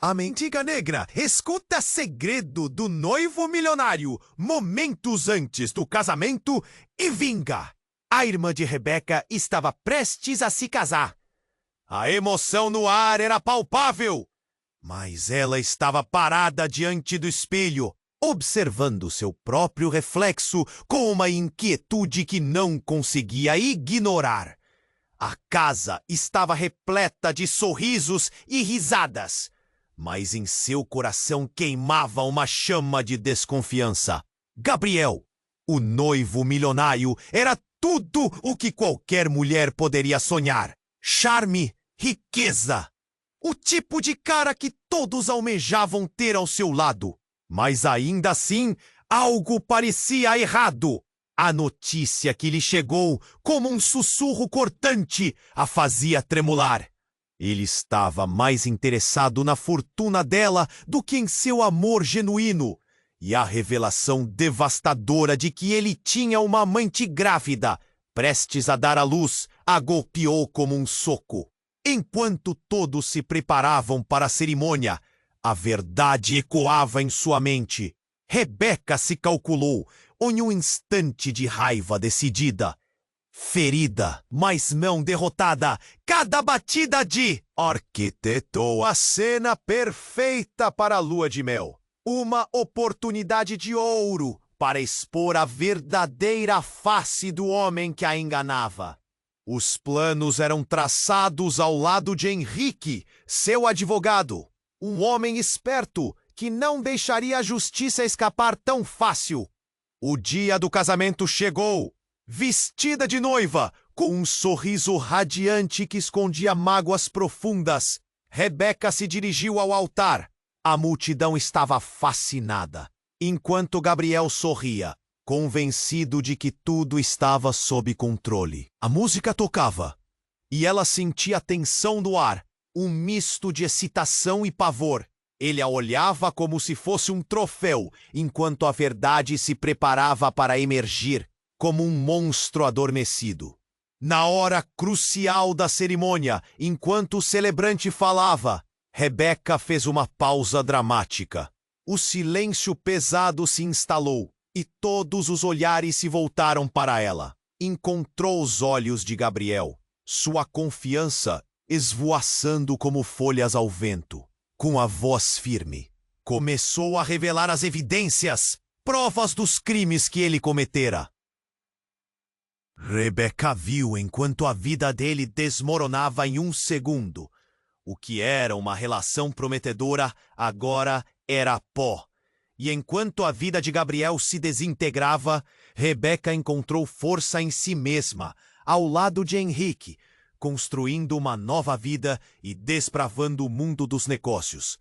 A mendiga negra escuta segredo do noivo milionário momentos antes do casamento e vinga. A irmã de Rebeca estava prestes a se casar. A emoção no ar era palpável, mas ela estava parada diante do espelho, observando seu próprio reflexo com uma inquietude que não conseguia ignorar. A casa estava repleta de sorrisos e risadas, mas em seu coração queimava uma chama de desconfiança. Gabriel, o noivo milionário, era tudo o que qualquer mulher poderia sonhar. Charme, riqueza. O tipo de cara que todos almejavam ter ao seu lado. Mas ainda assim, algo parecia errado. A notícia que lhe chegou, como um sussurro cortante, a fazia tremular. Ele estava mais interessado na fortuna dela do que em seu amor genuíno. E a revelação devastadora de que ele tinha uma amante grávida, prestes a dar à luz, a golpeou como um soco. Enquanto todos se preparavam para a cerimônia, a verdade ecoava em sua mente. Rebeca se calculou em um instante de raiva decidida. Ferida, mas não derrotada, cada batida arquitetou a cena perfeita para a lua de mel. Uma oportunidade de ouro para expor a verdadeira face do homem que a enganava. Os planos eram traçados ao lado de Henrique, seu advogado, um homem esperto que não deixaria a justiça escapar tão fácil. O dia do casamento chegou. Vestida de noiva, com um sorriso radiante que escondia mágoas profundas, Rebeca se dirigiu ao altar. A multidão estava fascinada, enquanto Gabriel sorria, convencido de que tudo estava sob controle. A música tocava, e ela sentia a tensão no ar, um misto de excitação e pavor. Ele a olhava como se fosse um troféu, enquanto a verdade se preparava para emergir, como um monstro adormecido. Na hora crucial da cerimônia, enquanto o celebrante falava, Rebeca fez uma pausa dramática. O silêncio pesado se instalou e todos os olhares se voltaram para ela. Encontrou os olhos de Gabriel, sua confiança esvoaçando como folhas ao vento. Com a voz firme, começou a revelar as evidências, provas dos crimes que ele cometera. Rebeca viu enquanto a vida dele desmoronava em um segundo. O que era uma relação prometedora agora era pó. E enquanto a vida de Gabriel se desintegrava, Rebeca encontrou força em si mesma, ao lado de Henrique, construindo uma nova vida e desbravando o mundo dos negócios.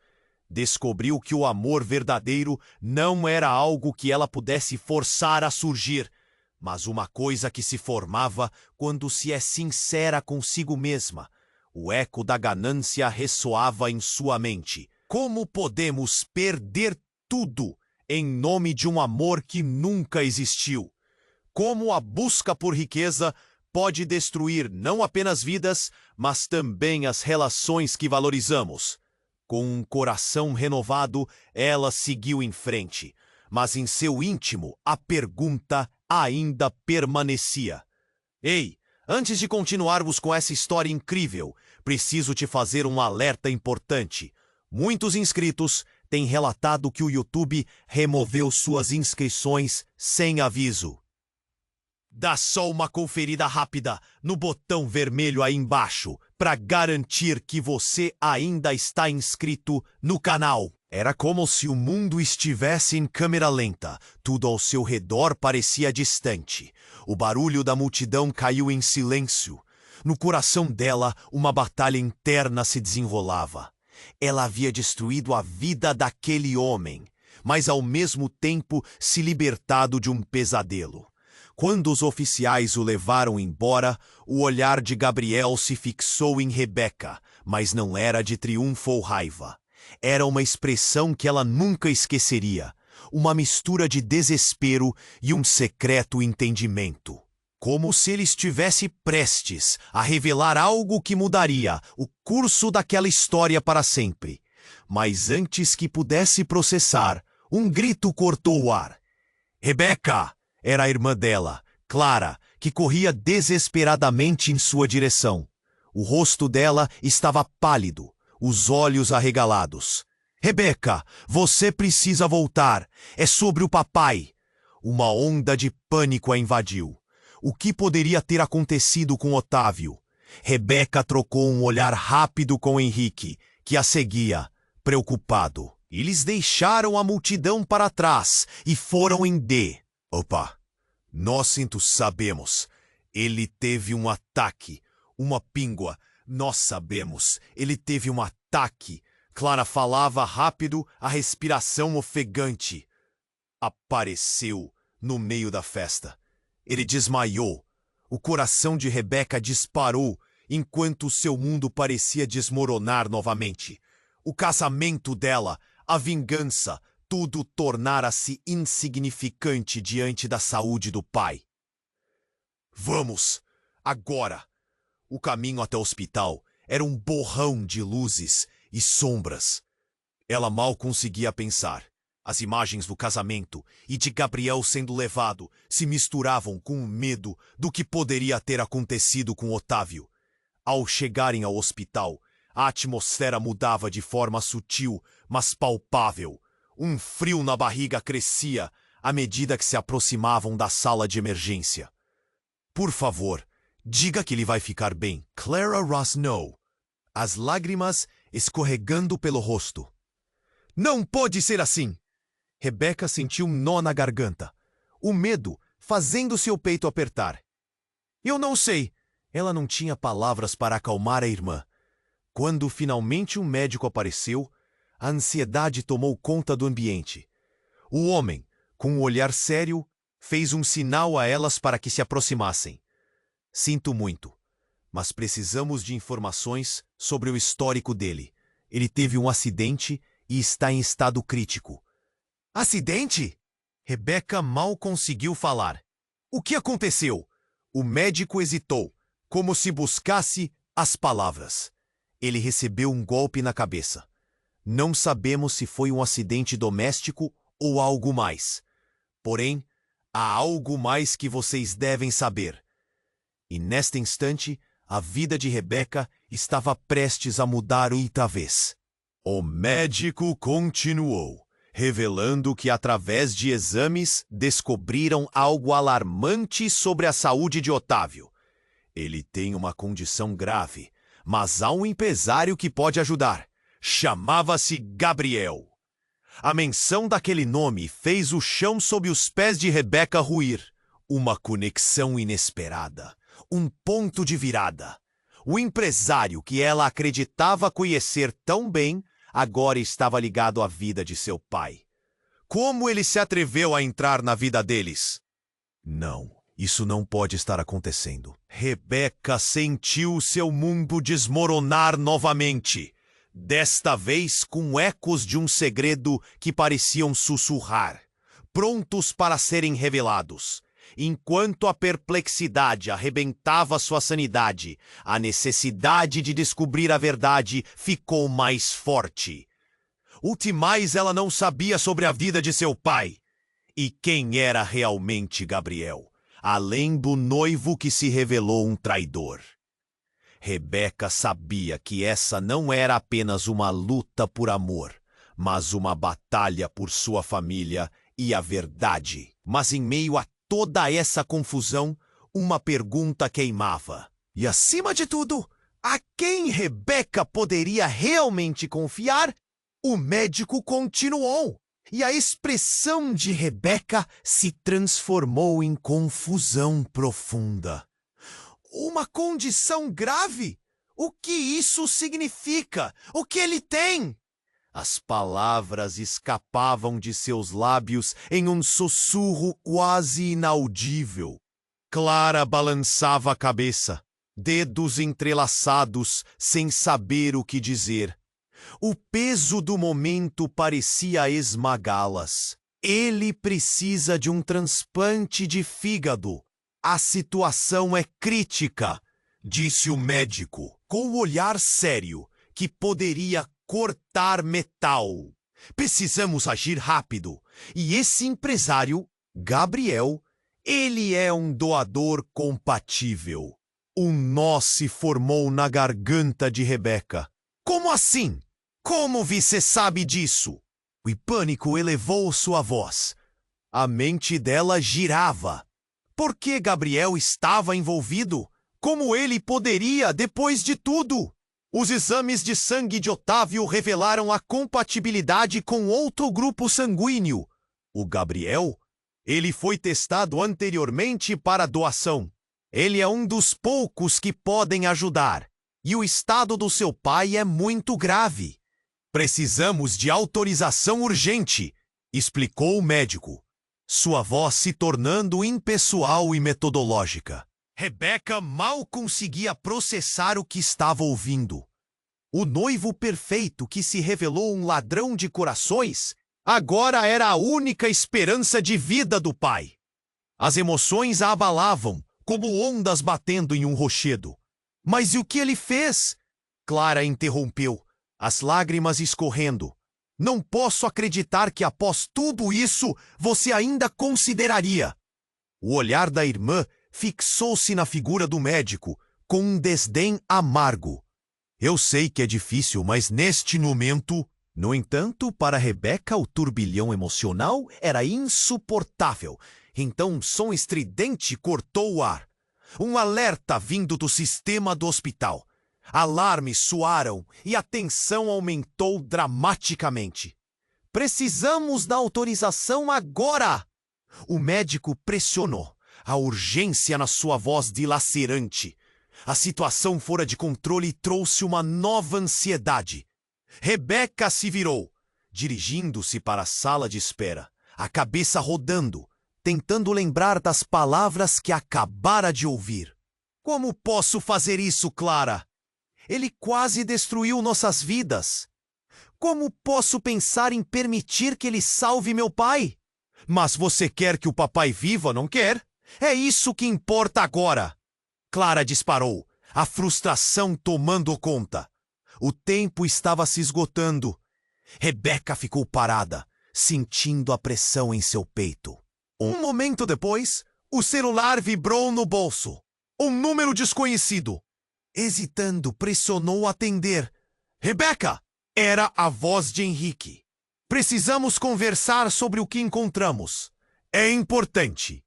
Descobriu que o amor verdadeiro não era algo que ela pudesse forçar a surgir, mas uma coisa que se formava quando se é sincera consigo mesma. O eco da ganância ressoava em sua mente. Como podemos perder tudo em nome de um amor que nunca existiu? Como a busca por riqueza pode destruir não apenas vidas, mas também as relações que valorizamos? Com um coração renovado, ela seguiu em frente. Mas em seu íntimo, a pergunta ainda permanecia. Ei, antes de continuarmos com essa história incrível, preciso te fazer um alerta importante. Muitos inscritos têm relatado que o YouTube removeu suas inscrições sem aviso. Dá só uma conferida rápida no botão vermelho aí embaixo para garantir que você ainda está inscrito no canal. Era como se o mundo estivesse em câmera lenta. Tudo ao seu redor parecia distante. O barulho da multidão caiu em silêncio. No coração dela, uma batalha interna se desenrolava. Ela havia destruído a vida daquele homem, mas ao mesmo tempo se libertado de um pesadelo. Quando os oficiais o levaram embora, o olhar de Gabriel se fixou em Rebeca, mas não era de triunfo ou raiva. Era uma expressão que ela nunca esqueceria, uma mistura de desespero e um secreto entendimento. Como se ele estivesse prestes a revelar algo que mudaria o curso daquela história para sempre. mas antes que pudesse processar, um grito cortou o ar. Rebeca! Era a irmã dela, Clara, que corria desesperadamente em sua direção. O rosto dela estava pálido, os olhos arregalados. Rebeca, você precisa voltar. É sobre o papai. Uma onda de pânico a invadiu. O que poderia ter acontecido com Otávio? Rebeca trocou um olhar rápido com Henrique, que a seguia, preocupado. Eles deixaram a multidão para trás e foram em D. Opa, nós sabemos. Ele teve um ataque. Uma píngua. Nós sabemos. Ele teve um ataque. Clara falava rápido, a respiração ofegante. Apareceu no meio da festa. Ele desmaiou. O coração de Rebeca disparou enquanto seu mundo parecia desmoronar novamente. O casamento dela, a vingança, tudo tornara-se insignificante diante da saúde do pai. Vamos, agora! O caminho até o hospital era um borrão de luzes e sombras. Ela mal conseguia pensar. As imagens do casamento e de Gabriel sendo levado se misturavam com o medo do que poderia ter acontecido com Otávio. Ao chegarem ao hospital, a atmosfera mudava de forma sutil, mas palpável. Um frio na barriga crescia à medida que se aproximavam da sala de emergência. Por favor, diga que ele vai ficar bem. Clara Rosnow. As lágrimas escorregando pelo rosto. Não pode ser assim! Rebeca sentiu um nó na garganta. O medo fazendo seu peito apertar. Eu não sei. Ela não tinha palavras para acalmar a irmã. Quando finalmente um médico apareceu, a ansiedade tomou conta do ambiente. O homem, com um olhar sério, fez um sinal a elas para que se aproximassem. Sinto muito, mas precisamos de informações sobre o histórico dele. Ele teve um acidente e está em estado crítico. Acidente? Rebeca mal conseguiu falar. O que aconteceu? O médico hesitou, como se buscasse as palavras. Ele recebeu um golpe na cabeça. Não sabemos se foi um acidente doméstico ou algo mais. Porém, há algo mais que vocês devem saber. E neste instante, a vida de Rebeca estava prestes a mudar outra vez. O médico continuou, revelando que através de exames descobriram algo alarmante sobre a saúde de Otávio. Ele tem uma condição grave, mas há um empresário que pode ajudar. Chamava-se Gabriel. A menção daquele nome fez o chão sob os pés de Rebeca ruir. Uma conexão inesperada. Um ponto de virada. O empresário que ela acreditava conhecer tão bem, agora estava ligado à vida de seu pai. Como ele se atreveu a entrar na vida deles? Não, isso não pode estar acontecendo. Rebeca sentiu seu mundo desmoronar novamente. Desta vez com ecos de um segredo que pareciam sussurrar, prontos para serem revelados. Enquanto a perplexidade arrebentava sua sanidade, a necessidade de descobrir a verdade ficou mais forte. O que mais ela não sabia sobre a vida de seu pai? E quem era realmente Gabriel, além do noivo que se revelou um traidor? Rebeca sabia que essa não era apenas uma luta por amor, mas uma batalha por sua família e a verdade. Mas em meio a toda essa confusão, uma pergunta queimava. E acima de tudo, a quem Rebeca poderia realmente confiar? O médico continuou, e a expressão de Rebeca se transformou em confusão profunda. Uma condição grave? O que isso significa? O que ele tem? As palavras escapavam de seus lábios em um sussurro quase inaudível. Clara balançava a cabeça, dedos entrelaçados, sem saber o que dizer. O peso do momento parecia esmagá-las. Ele precisa de um transplante de fígado. A situação é crítica, disse o médico, com um olhar sério que poderia cortar metal. Precisamos agir rápido. E esse empresário, Gabriel, ele é um doador compatível. Um nó se formou na garganta de Rebeca. Como assim? Como você sabe disso? O pânico elevou sua voz. A mente dela girava. Por que Gabriel estava envolvido? Como ele poderia, depois de tudo? Os exames de sangue de Otávio revelaram a compatibilidade com outro grupo sanguíneo. O Gabriel, ele foi testado anteriormente para doação. Ele é um dos poucos que podem ajudar. E o estado do seu pai é muito grave. Precisamos de autorização urgente, explicou o médico, sua voz se tornando impessoal e metodológica. Rebeca mal conseguia processar o que estava ouvindo. O noivo perfeito que se revelou um ladrão de corações agora era a única esperança de vida do pai. As emoções a abalavam, como ondas batendo em um rochedo. Mas e o que ele fez? Clara interrompeu, as lágrimas escorrendo. Não posso acreditar que após tudo isso você ainda consideraria. O olhar da irmã fixou-se na figura do médico, com um desdém amargo. Eu sei que é difícil, mas neste momento... No entanto, para Rebeca, o turbilhão emocional era insuportável. Então um som estridente cortou o ar. Um alerta vindo do sistema do hospital. Alarmes soaram e a tensão aumentou dramaticamente. Precisamos da autorização agora! O médico pressionou, a urgência na sua voz dilacerante. A situação fora de controle trouxe uma nova ansiedade. Rebeca se virou, dirigindo-se para a sala de espera, a cabeça rodando, tentando lembrar das palavras que acabara de ouvir. Como posso fazer isso, Clara? Ele quase destruiu nossas vidas. Como posso pensar em permitir que ele salve meu pai? Mas você quer que o papai viva, não quer? É isso que importa agora. Clara disparou, a frustração tomando conta. O tempo estava se esgotando. Rebeca ficou parada, sentindo a pressão em seu peito. Um momento depois, o celular vibrou no bolso. Um número desconhecido. Hesitando, pressionou atender. Rebeca! Era a voz de Henrique. Precisamos conversar sobre o que encontramos. É importante.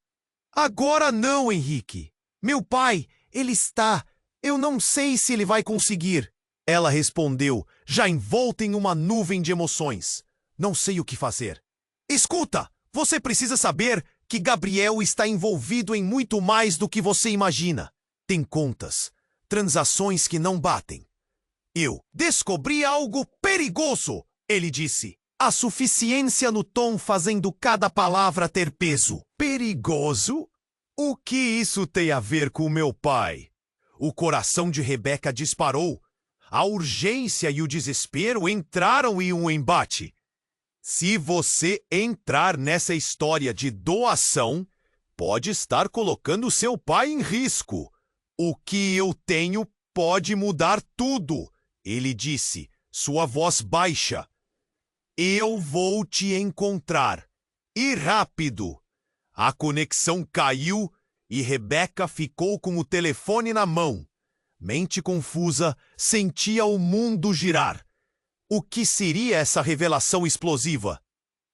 Agora não, Henrique. Meu pai, ele está... Eu não sei se ele vai conseguir. Ela respondeu, já envolta em uma nuvem de emoções. Não sei o que fazer. Escuta, você precisa saber que Gabriel está envolvido em muito mais do que você imagina. Tem contas, transações que não batem. Eu descobri algo perigoso, ele disse. A suficiência no tom fazendo cada palavra ter peso. Perigoso? O que isso tem a ver com meu pai? O coração de Rebeca disparou. A urgência e o desespero entraram em um embate. Se você entrar nessa história de doação, pode estar colocando seu pai em risco. O que eu tenho pode mudar tudo, ele disse, sua voz baixa. Eu vou te encontrar. E rápido. A conexão caiu e Rebeca ficou com o telefone na mão. Mente confusa, sentia o mundo girar. O que seria essa revelação explosiva?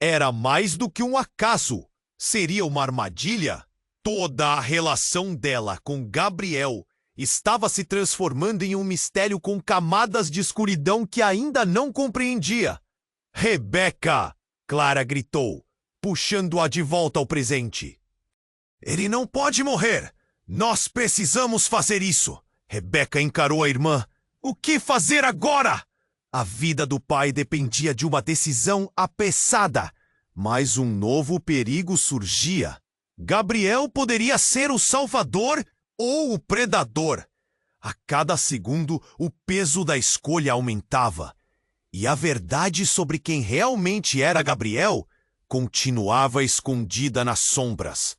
Era mais do que um acaso. Seria uma armadilha? Toda a relação dela com Gabriel estava se transformando em um mistério com camadas de escuridão que ainda não compreendia. Rebeca! Clara gritou, puxando-a de volta ao presente. Ele não pode morrer! Nós precisamos fazer isso! Rebeca encarou a irmã. O que fazer agora? A vida do pai dependia de uma decisão apressada, mas um novo perigo surgia. Gabriel poderia ser o salvador ou o predador. A cada segundo, o peso da escolha aumentava. E a verdade sobre quem realmente era Gabriel continuava escondida nas sombras.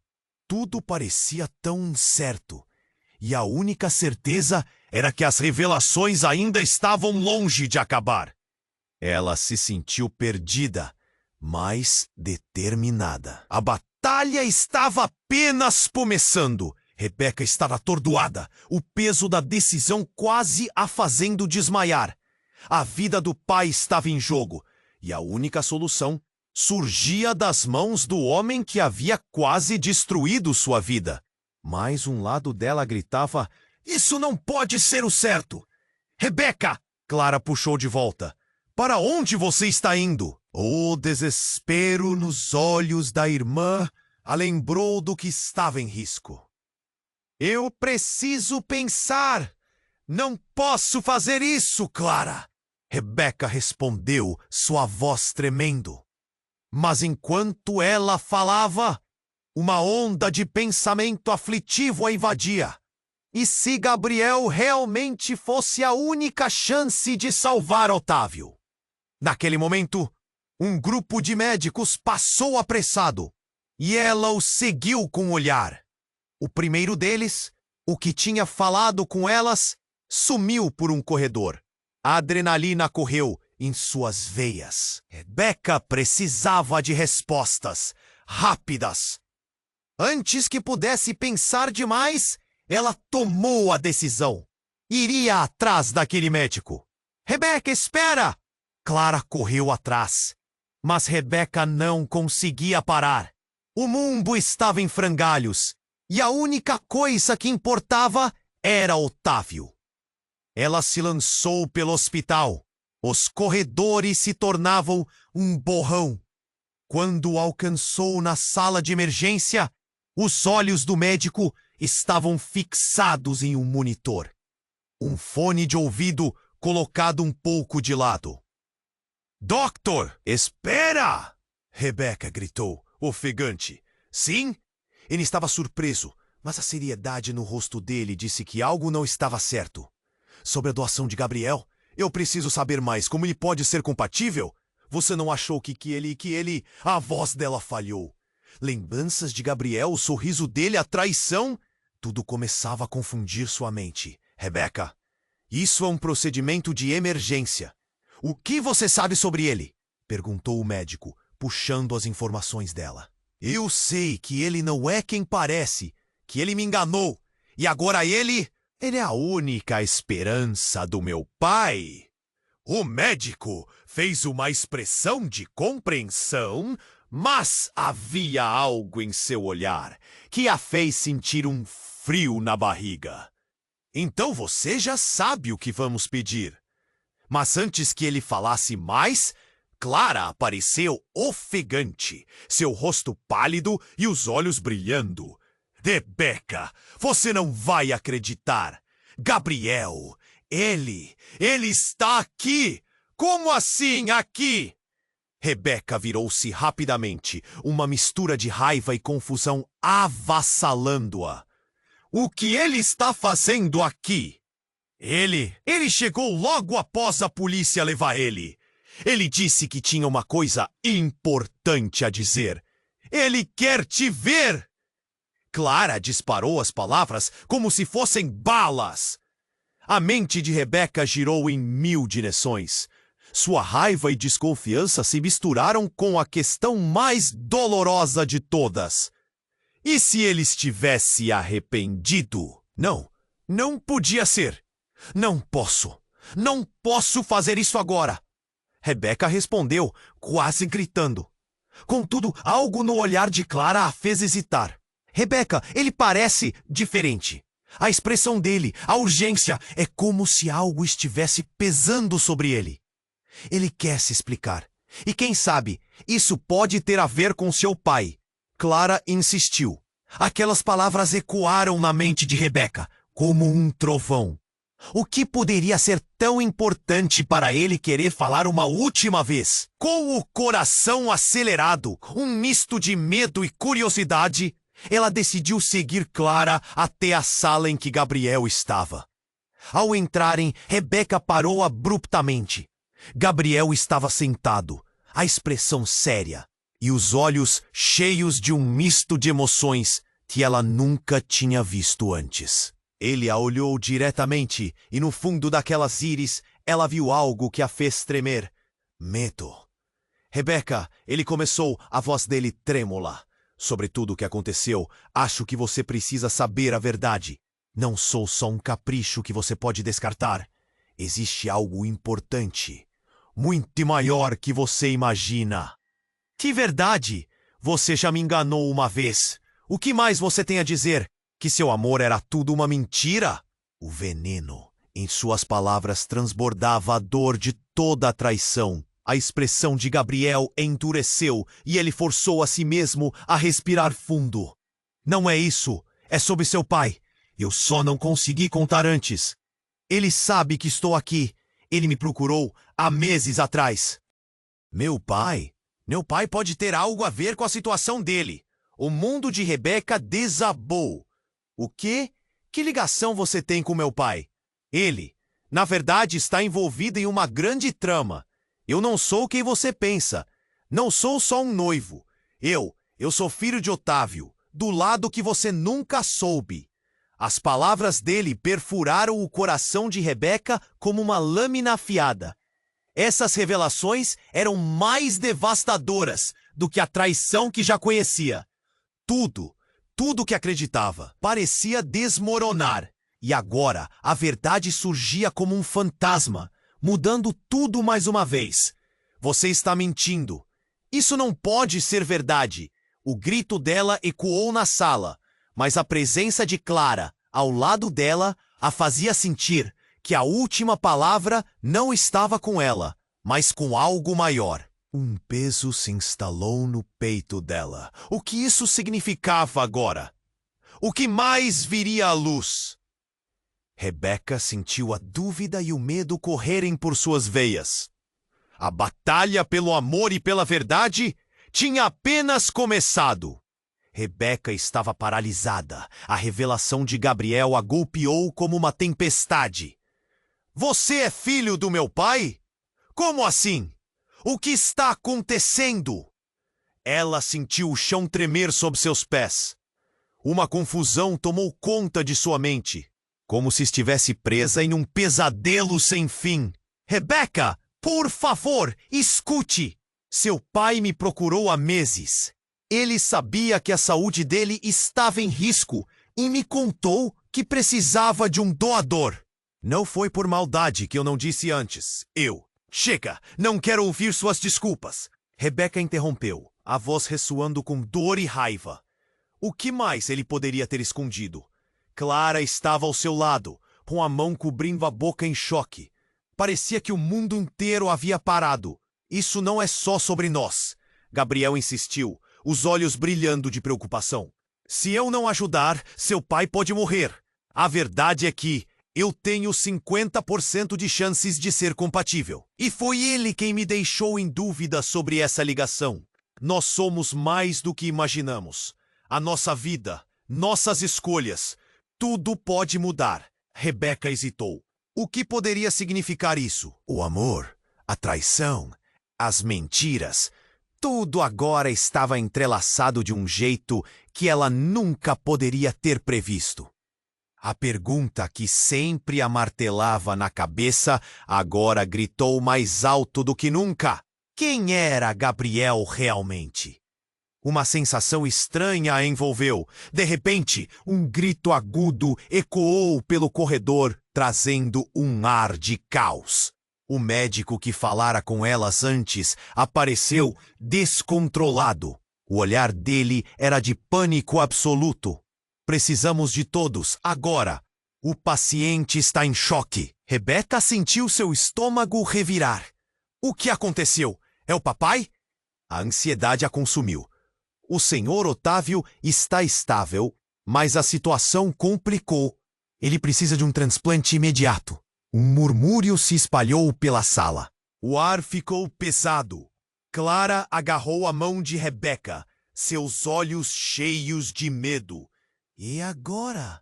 Tudo parecia tão incerto. E a única certeza era que as revelações ainda estavam longe de acabar. Ela se sentiu perdida, mas determinada. A batalha estava apenas começando. Rebeca estava atordoada, o peso da decisão quase a fazendo desmaiar. A vida do pai estava em jogo, e a única solução surgia das mãos do homem que havia quase destruído sua vida. Mas um lado dela gritava: "Isso não pode ser o certo!" "Rebeca!" Clara puxou de volta. "Para onde você está indo?" O desespero nos olhos da irmã a lembrou do que estava em risco. "Eu preciso pensar. Não posso fazer isso, Clara!" Rebeca respondeu, sua voz tremendo. Mas enquanto ela falava, uma onda de pensamento aflitivo a invadia. E se Gabriel realmente fosse a única chance de salvar Otávio? Naquele momento, um grupo de médicos passou apressado, e ela o seguiu com o olhar. O primeiro deles, o que tinha falado com elas, sumiu por um corredor. A adrenalina correu em suas veias. Rebeca precisava de respostas rápidas. Antes que pudesse pensar demais, ela tomou a decisão. Iria atrás daquele médico. "Rebeca, espera!" Clara correu atrás, mas Rebeca não conseguia parar. O mundo estava em frangalhos, e a única coisa que importava era Otávio. Ela se lançou pelo hospital. Os corredores se tornavam um borrão. Quando alcançou na sala de emergência, os olhos do médico estavam fixados em um monitor. Um fone de ouvido colocado um pouco de lado. "Doctor, espera!" Rebeca gritou, ofegante. Sim? Ele estava surpreso, mas a seriedade no rosto dele disse que algo não estava certo. "Sobre a doação de Gabriel, eu preciso saber mais. Como ele pode ser compatível? Você não achou que ele... A voz dela falhou. Lembranças de Gabriel, o sorriso dele, a traição... Tudo começava a confundir sua mente. "Rebeca, isso é um procedimento de emergência. O que você sabe sobre ele?" perguntou o médico, puxando as informações dela. "Eu sei que ele não é quem parece, que ele me enganou. E agora ele é a única esperança do meu pai." O médico fez uma expressão de compreensão, mas havia algo em seu olhar que a fez sentir um frio na barriga. "Então você já sabe o que vamos pedir." Mas antes que ele falasse mais, Clara apareceu ofegante, seu rosto pálido e os olhos brilhando. "Rebeca, você não vai acreditar. Gabriel, ele está aqui. Como assim aqui?" Rebeca virou-se rapidamente, uma mistura de raiva e confusão avassalando-a. "O que ele está fazendo aqui?" Ele chegou logo após a polícia levar ele. Ele disse que tinha uma coisa importante a dizer. "Ele quer te ver!" Clara disparou as palavras como se fossem balas. A mente de Rebeca girou em 1000 direções. Sua raiva e desconfiança se misturaram com a questão mais dolorosa de todas. E se ele estivesse arrependido? Não podia ser. Não posso fazer isso agora." Rebeca respondeu, quase gritando. Contudo, algo no olhar de Clara a fez hesitar. "Rebeca, ele parece diferente. A expressão dele, a urgência, é como se algo estivesse pesando sobre ele. Ele quer se explicar. E quem sabe, isso pode ter a ver com seu pai." Clara insistiu. Aquelas palavras ecoaram na mente de Rebeca, como um trovão. O que poderia ser tão importante para ele querer falar uma última vez? Com o coração acelerado, um misto de medo e curiosidade, ela decidiu seguir Clara até a sala em que Gabriel estava. Ao entrarem, Rebeca parou abruptamente. Gabriel estava sentado, a expressão séria, e os olhos cheios de um misto de emoções que ela nunca tinha visto antes. Ele a olhou diretamente e no fundo daquelas íris ela viu algo que a fez tremer. Medo. Rebeca, ele começou, a voz dele trêmula. Sobre tudo o que aconteceu, acho que você precisa saber a verdade. Não sou só um capricho que você pode descartar. Existe algo importante, muito maior que você imagina. Que verdade! Você já me enganou uma vez. O que mais você tem a dizer? Que seu amor era tudo uma mentira? O veneno em suas palavras transbordava a dor de toda a traição. A expressão de Gabriel endureceu e ele forçou a si mesmo a respirar fundo. Não é isso. É sobre seu pai. Eu só não consegui contar antes. Ele sabe que estou aqui. Ele me procurou há meses atrás. Meu pai? Meu pai pode ter algo a ver com a situação dele. O mundo de Rebeca desabou. O quê? Que ligação você tem com meu pai? Ele, na verdade, está envolvido em uma grande trama. Eu não sou quem você pensa. Não sou só um noivo. Eu sou filho de Otávio, do lado que você nunca soube. As palavras dele perfuraram o coração de Rebeca como uma lâmina afiada. Essas revelações eram mais devastadoras do que a traição que já conhecia. Tudo que acreditava, parecia desmoronar. E agora a verdade surgia como um fantasma, mudando tudo mais uma vez. Você está mentindo. Isso não pode ser verdade. O grito dela ecoou na sala, mas a presença de Clara, ao lado dela, a fazia sentir que a última palavra não estava com ela, mas com algo maior. Um peso se instalou no peito dela. O que isso significava agora? O que mais viria à luz? Rebeca sentiu a dúvida e o medo correrem por suas veias. A batalha pelo amor e pela verdade tinha apenas começado. Rebeca estava paralisada. A revelação de Gabriel a golpeou como uma tempestade. Você é filho do meu pai? Como assim? O que está acontecendo? Ela sentiu o chão tremer sob seus pés. Uma confusão tomou conta de sua mente, como se estivesse presa em um pesadelo sem fim. Rebeca, por favor, escute! Seu pai me procurou há meses. Ele sabia que a saúde dele estava em risco e me contou que precisava de um doador. Não foi por maldade que eu não disse antes. Chega, não quero ouvir suas desculpas. Rebeca interrompeu, a voz ressoando com dor e raiva. O que mais ele poderia ter escondido? Clara estava ao seu lado, com a mão cobrindo a boca em choque. Parecia que o mundo inteiro havia parado. Isso não é só sobre nós. Gabriel insistiu, os olhos brilhando de preocupação. Se eu não ajudar, seu pai pode morrer. A verdade é que eu tenho 50% de chances de ser compatível. E foi ele quem me deixou em dúvida sobre essa ligação. Nós somos mais do que imaginamos. A nossa vida, nossas escolhas, tudo pode mudar. Rebeca hesitou. O que poderia significar isso? O amor, a traição, as mentiras. Tudo agora estava entrelaçado de um jeito que ela nunca poderia ter previsto. A pergunta que sempre a martelava na cabeça agora gritou mais alto do que nunca. Quem era Gabriel realmente? Uma sensação estranha a envolveu. De repente, um grito agudo ecoou pelo corredor, trazendo um ar de caos. O médico que falara com elas antes apareceu descontrolado. O olhar dele era de pânico absoluto. Precisamos de todos, agora. O paciente está em choque. Rebeca sentiu seu estômago revirar. O que aconteceu? É o papai? A ansiedade a consumiu. O senhor Otávio está estável, mas a situação complicou. Ele precisa de um transplante imediato. Um murmúrio se espalhou pela sala. O ar ficou pesado. Clara agarrou a mão de Rebeca, seus olhos cheios de medo. E agora?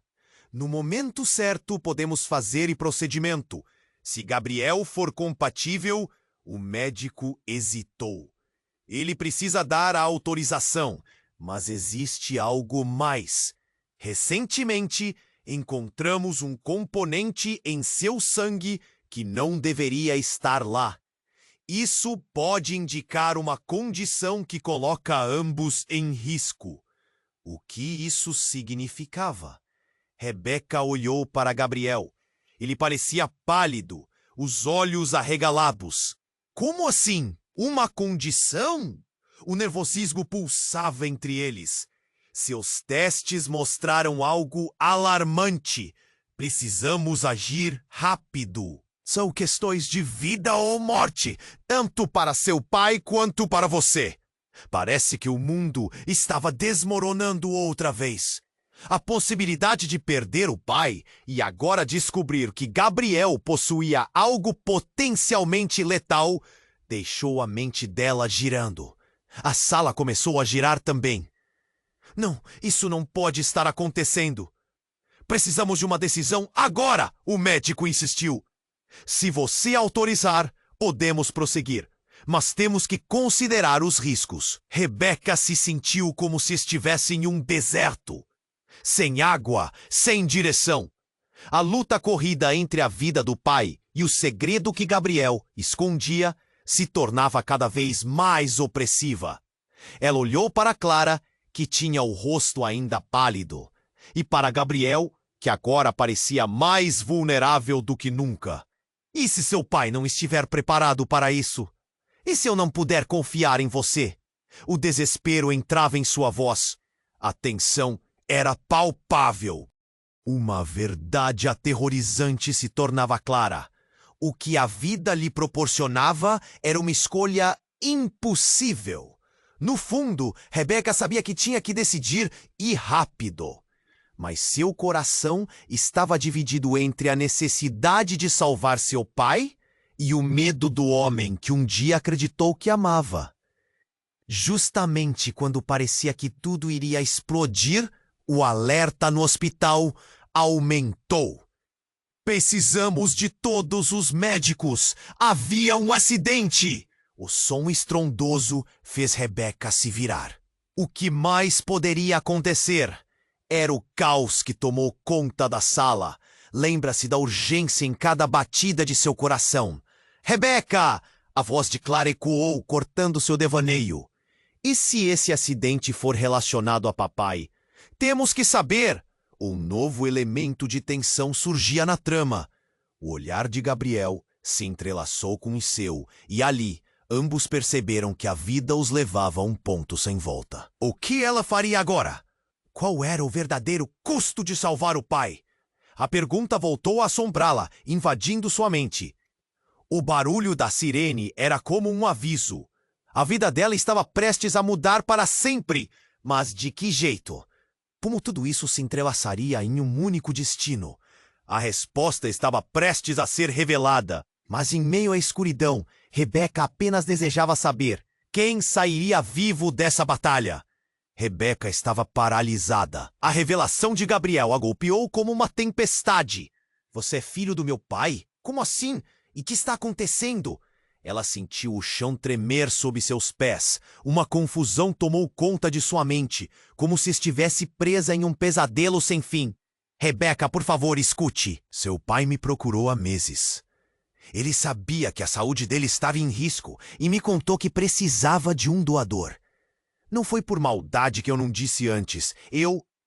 No momento certo podemos fazer o procedimento. Se Gabriel for compatível, o médico hesitou. Ele precisa dar a autorização, mas existe algo mais. Recentemente, encontramos um componente em seu sangue que não deveria estar lá. Isso pode indicar uma condição que coloca ambos em risco. O que isso significava? Rebeca olhou para Gabriel. Ele parecia pálido, os olhos arregalados. Como assim? Uma condição? O nervosismo pulsava entre eles. Seus testes mostraram algo alarmante. Precisamos agir rápido. São questões de vida ou morte, tanto para seu pai quanto para você. Parece que o mundo estava desmoronando outra vez. A possibilidade de perder o pai e agora descobrir que Gabriel possuía algo potencialmente letal deixou a mente dela girando. A sala começou a girar também. Não, isso não pode estar acontecendo. Precisamos de uma decisão agora, o médico insistiu. Se você autorizar, podemos prosseguir, mas temos que considerar os riscos. Rebeca se sentiu como se estivesse em um deserto. Sem água, sem direção. A luta corrida entre a vida do pai e o segredo que Gabriel escondia se tornava cada vez mais opressiva. Ela olhou para Clara, que tinha o rosto ainda pálido, e para Gabriel, que agora parecia mais vulnerável do que nunca. E se seu pai não estiver preparado para isso? E se eu não puder confiar em você? O desespero entrava em sua voz. A tensão era palpável. Uma verdade aterrorizante se tornava clara. O que a vida lhe proporcionava era uma escolha impossível. No fundo, Rebeca sabia que tinha que decidir e rápido. Mas seu coração estava dividido entre a necessidade de salvar seu pai e o medo do homem que um dia acreditou que amava. Justamente quando parecia que tudo iria explodir, o alerta no hospital aumentou. Precisamos de todos os médicos! Havia um acidente! O som estrondoso fez Rebeca se virar. O que mais poderia acontecer? Era o caos que tomou conta da sala. Lembra-se da urgência em cada batida de seu coração. Rebeca! A voz de Clara ecoou, cortando seu devaneio. E se esse acidente for relacionado a papai? Temos que saber! Um novo elemento de tensão surgia na trama. O olhar de Gabriel se entrelaçou com o seu, e ali, ambos perceberam que a vida os levava a um ponto sem volta. O que ela faria agora? Qual era o verdadeiro custo de salvar o pai? A pergunta voltou a assombrá-la, invadindo sua mente. O barulho da sirene era como um aviso. A vida dela estava prestes a mudar para sempre. Mas de que jeito? Como tudo isso se entrelaçaria em um único destino? A resposta estava prestes a ser revelada. Mas em meio à escuridão, Rebeca apenas desejava saber quem sairia vivo dessa batalha. Rebeca estava paralisada. A revelação de Gabriel a golpeou como uma tempestade. Você é filho do meu pai? Como assim? E que está acontecendo? Ela sentiu o chão tremer sob seus pés. Uma confusão tomou conta de sua mente, como se estivesse presa em um pesadelo sem fim. Rebeca, por favor, escute. Seu pai me procurou há meses. Ele sabia que a saúde dele estava em risco e me contou que precisava de um doador. Não foi por maldade que eu não disse antes.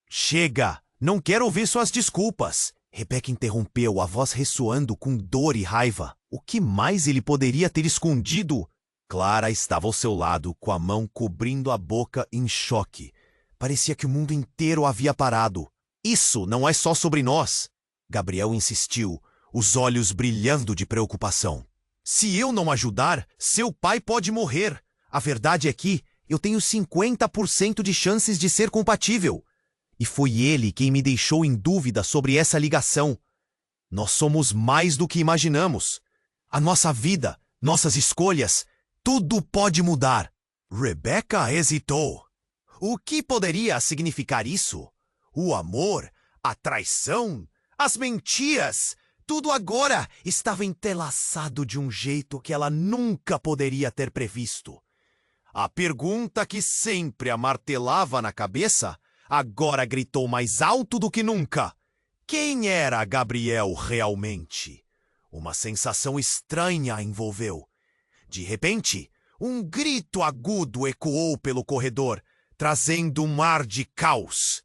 Chega! Não quero ouvir suas desculpas. Rebeca interrompeu, a voz ressoando com dor e raiva. O que mais ele poderia ter escondido? Clara estava ao seu lado, com a mão cobrindo a boca em choque. Parecia que o mundo inteiro havia parado. Isso não é só sobre nós. Gabriel insistiu, os olhos brilhando de preocupação. Se eu não ajudar, seu pai pode morrer. A verdade é que eu tenho 50% de chances de ser compatível. E foi ele quem me deixou em dúvida sobre essa ligação. Nós somos mais do que imaginamos. A nossa vida, nossas escolhas, tudo pode mudar. Rebeca hesitou. O que poderia significar isso? O amor, a traição, as mentiras, tudo agora estava entrelaçado de um jeito que ela nunca poderia ter previsto. A pergunta que sempre a martelava na cabeça agora gritou mais alto do que nunca. Quem era Gabriel realmente? Uma sensação estranha a envolveu. De repente, um grito agudo ecoou pelo corredor, trazendo um ar de caos.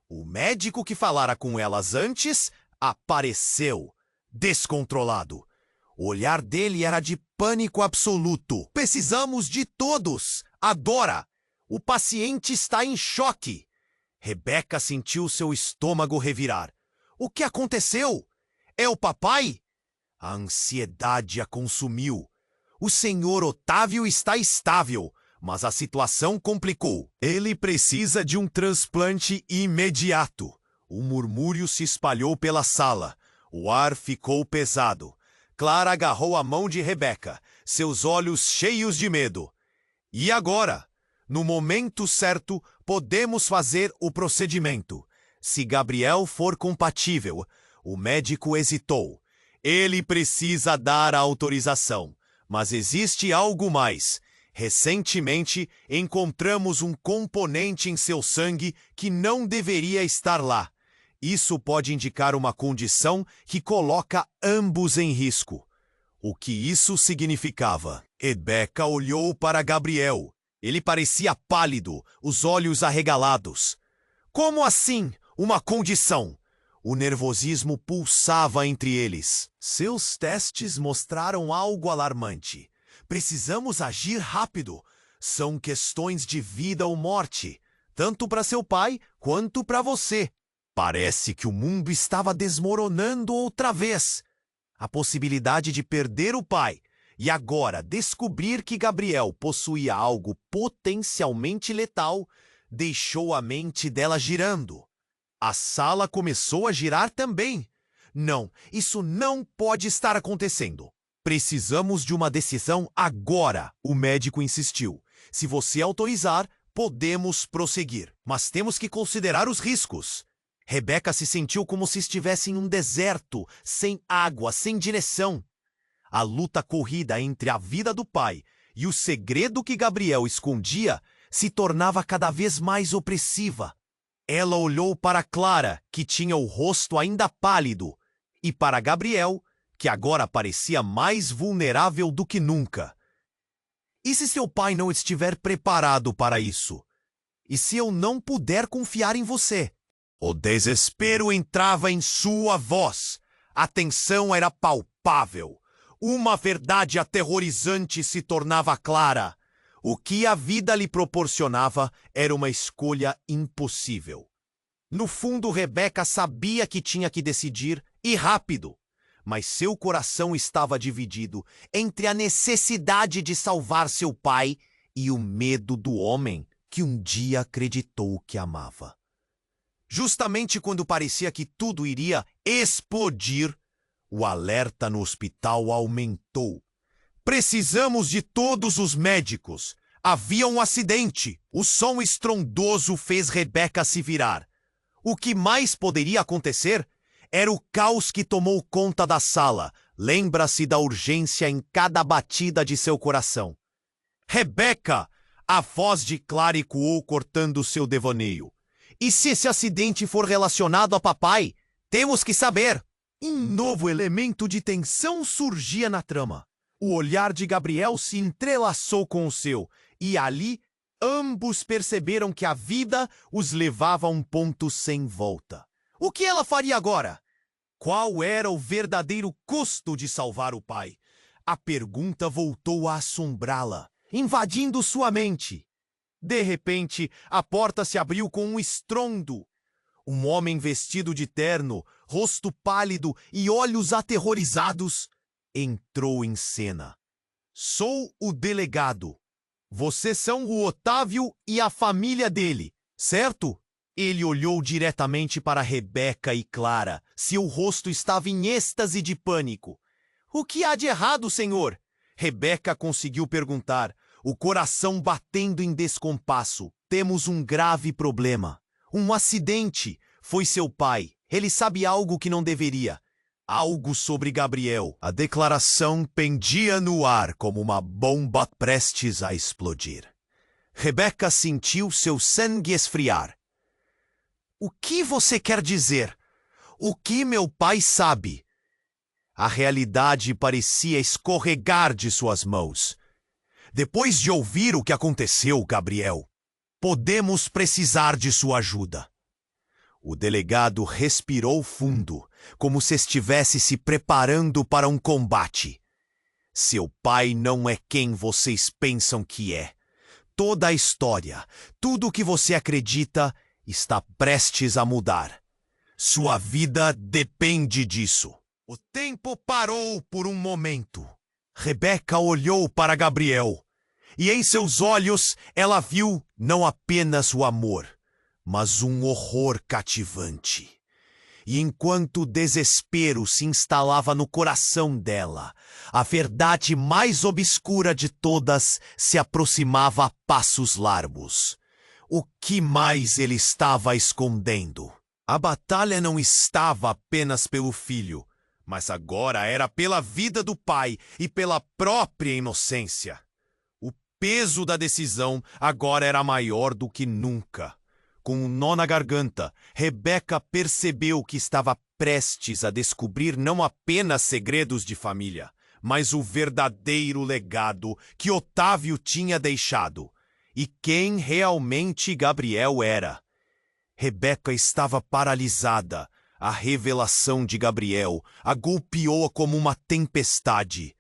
O médico que falara com elas antes apareceu, descontrolado. O olhar dele era de pânico absoluto. Precisamos de todos, agora! O paciente está em choque. Rebeca sentiu seu estômago revirar. O que aconteceu? É o papai? A ansiedade a consumiu. O senhor Otávio está estável, mas a situação complicou. Ele precisa de um transplante imediato. O murmúrio se espalhou pela sala. O ar ficou pesado. Clara agarrou a mão de Rebeca, seus olhos cheios de medo. E agora? No momento certo, podemos fazer o procedimento. Se Gabriel for compatível, o médico hesitou. Ele precisa dar a autorização. Mas existe algo mais. Recentemente, encontramos um componente em seu sangue que não deveria estar lá. Isso pode indicar uma condição que coloca ambos em risco. O que isso significava? Rebeca olhou para Gabriel. Ele parecia pálido, os olhos arregalados. Como assim, uma condição? O nervosismo pulsava entre eles. Seus testes mostraram algo alarmante. Precisamos agir rápido. São questões de vida ou morte, tanto para seu pai quanto para você. Parece que o mundo estava desmoronando outra vez. A possibilidade de perder o pai e agora descobrir que Gabriel possuía algo potencialmente letal deixou a mente dela girando. A sala começou a girar também. Não, isso não pode estar acontecendo. Precisamos de uma decisão agora, o médico insistiu. Se você autorizar, podemos prosseguir. Mas temos que considerar os riscos. Rebeca se sentiu como se estivesse em um deserto, sem água, sem direção. A luta corrida entre a vida do pai e o segredo que Gabriel escondia se tornava cada vez mais opressiva. Ela olhou para Clara, que tinha o rosto ainda pálido, e para Gabriel, que agora parecia mais vulnerável do que nunca. E se seu pai não estiver preparado para isso? E se eu não puder confiar em você? O desespero entrava em sua voz. A tensão era palpável. Uma verdade aterrorizante se tornava clara. O que a vida lhe proporcionava era uma escolha impossível. No fundo, Rebeca sabia que tinha que decidir, e rápido. Mas seu coração estava dividido entre a necessidade de salvar seu pai e o medo do homem que um dia acreditou que amava. Justamente quando parecia que tudo iria explodir, o alerta no hospital aumentou. Precisamos de todos os médicos. Havia um acidente. O som estrondoso fez Rebeca se virar. O que mais poderia acontecer era o caos que tomou conta da sala. Lembra-se da urgência em cada batida de seu coração. Rebeca! A voz de Clara ecoou cortando seu devaneio. E se esse acidente for relacionado a papai? Temos que saber. Um novo elemento de tensão surgia na trama. O olhar de Gabriel se entrelaçou com o seu, e ali ambos perceberam que a vida os levava a um ponto sem volta. O que ela faria agora? Qual era o verdadeiro custo de salvar o pai? A pergunta voltou a assombrá-la, invadindo sua mente. De repente, a porta se abriu com um estrondo. Um homem vestido de terno, rosto pálido e olhos aterrorizados, entrou em cena. Sou o delegado. Vocês são o Otávio e a família dele, certo? Ele olhou diretamente para Rebeca e Clara. Seu rosto estava em êxtase de pânico. O que há de errado, senhor? Rebeca conseguiu perguntar, o coração batendo em descompasso. Temos um grave problema. Um acidente. Foi seu pai. Ele sabe algo que não deveria. Algo sobre Gabriel. A declaração pendia no ar como uma bomba prestes a explodir. Rebeca sentiu seu sangue esfriar. O que você quer dizer? O que meu pai sabe? A realidade parecia escorregar de suas mãos. Depois de ouvir o que aconteceu, Gabriel, podemos precisar de sua ajuda. O delegado respirou fundo, como se estivesse se preparando para um combate. Seu pai não é quem vocês pensam que é. Toda a história, tudo o que você acredita, está prestes a mudar. Sua vida depende disso. O tempo parou por um momento. Rebeca olhou para Gabriel, e em seus olhos ela viu não apenas o amor, mas um horror cativante. E enquanto o desespero se instalava no coração dela, a verdade mais obscura de todas se aproximava a passos largos. O que mais ele estava escondendo? A batalha não estava apenas pelo filho, mas agora era pela vida do pai e pela própria inocência. O peso da decisão agora era maior do que nunca. Com um nó na garganta, Rebeca percebeu que estava prestes a descobrir não apenas segredos de família, mas o verdadeiro legado que Otávio tinha deixado e quem realmente Gabriel era. Rebeca estava paralisada. A revelação de Gabriel a golpeou-a como uma tempestade.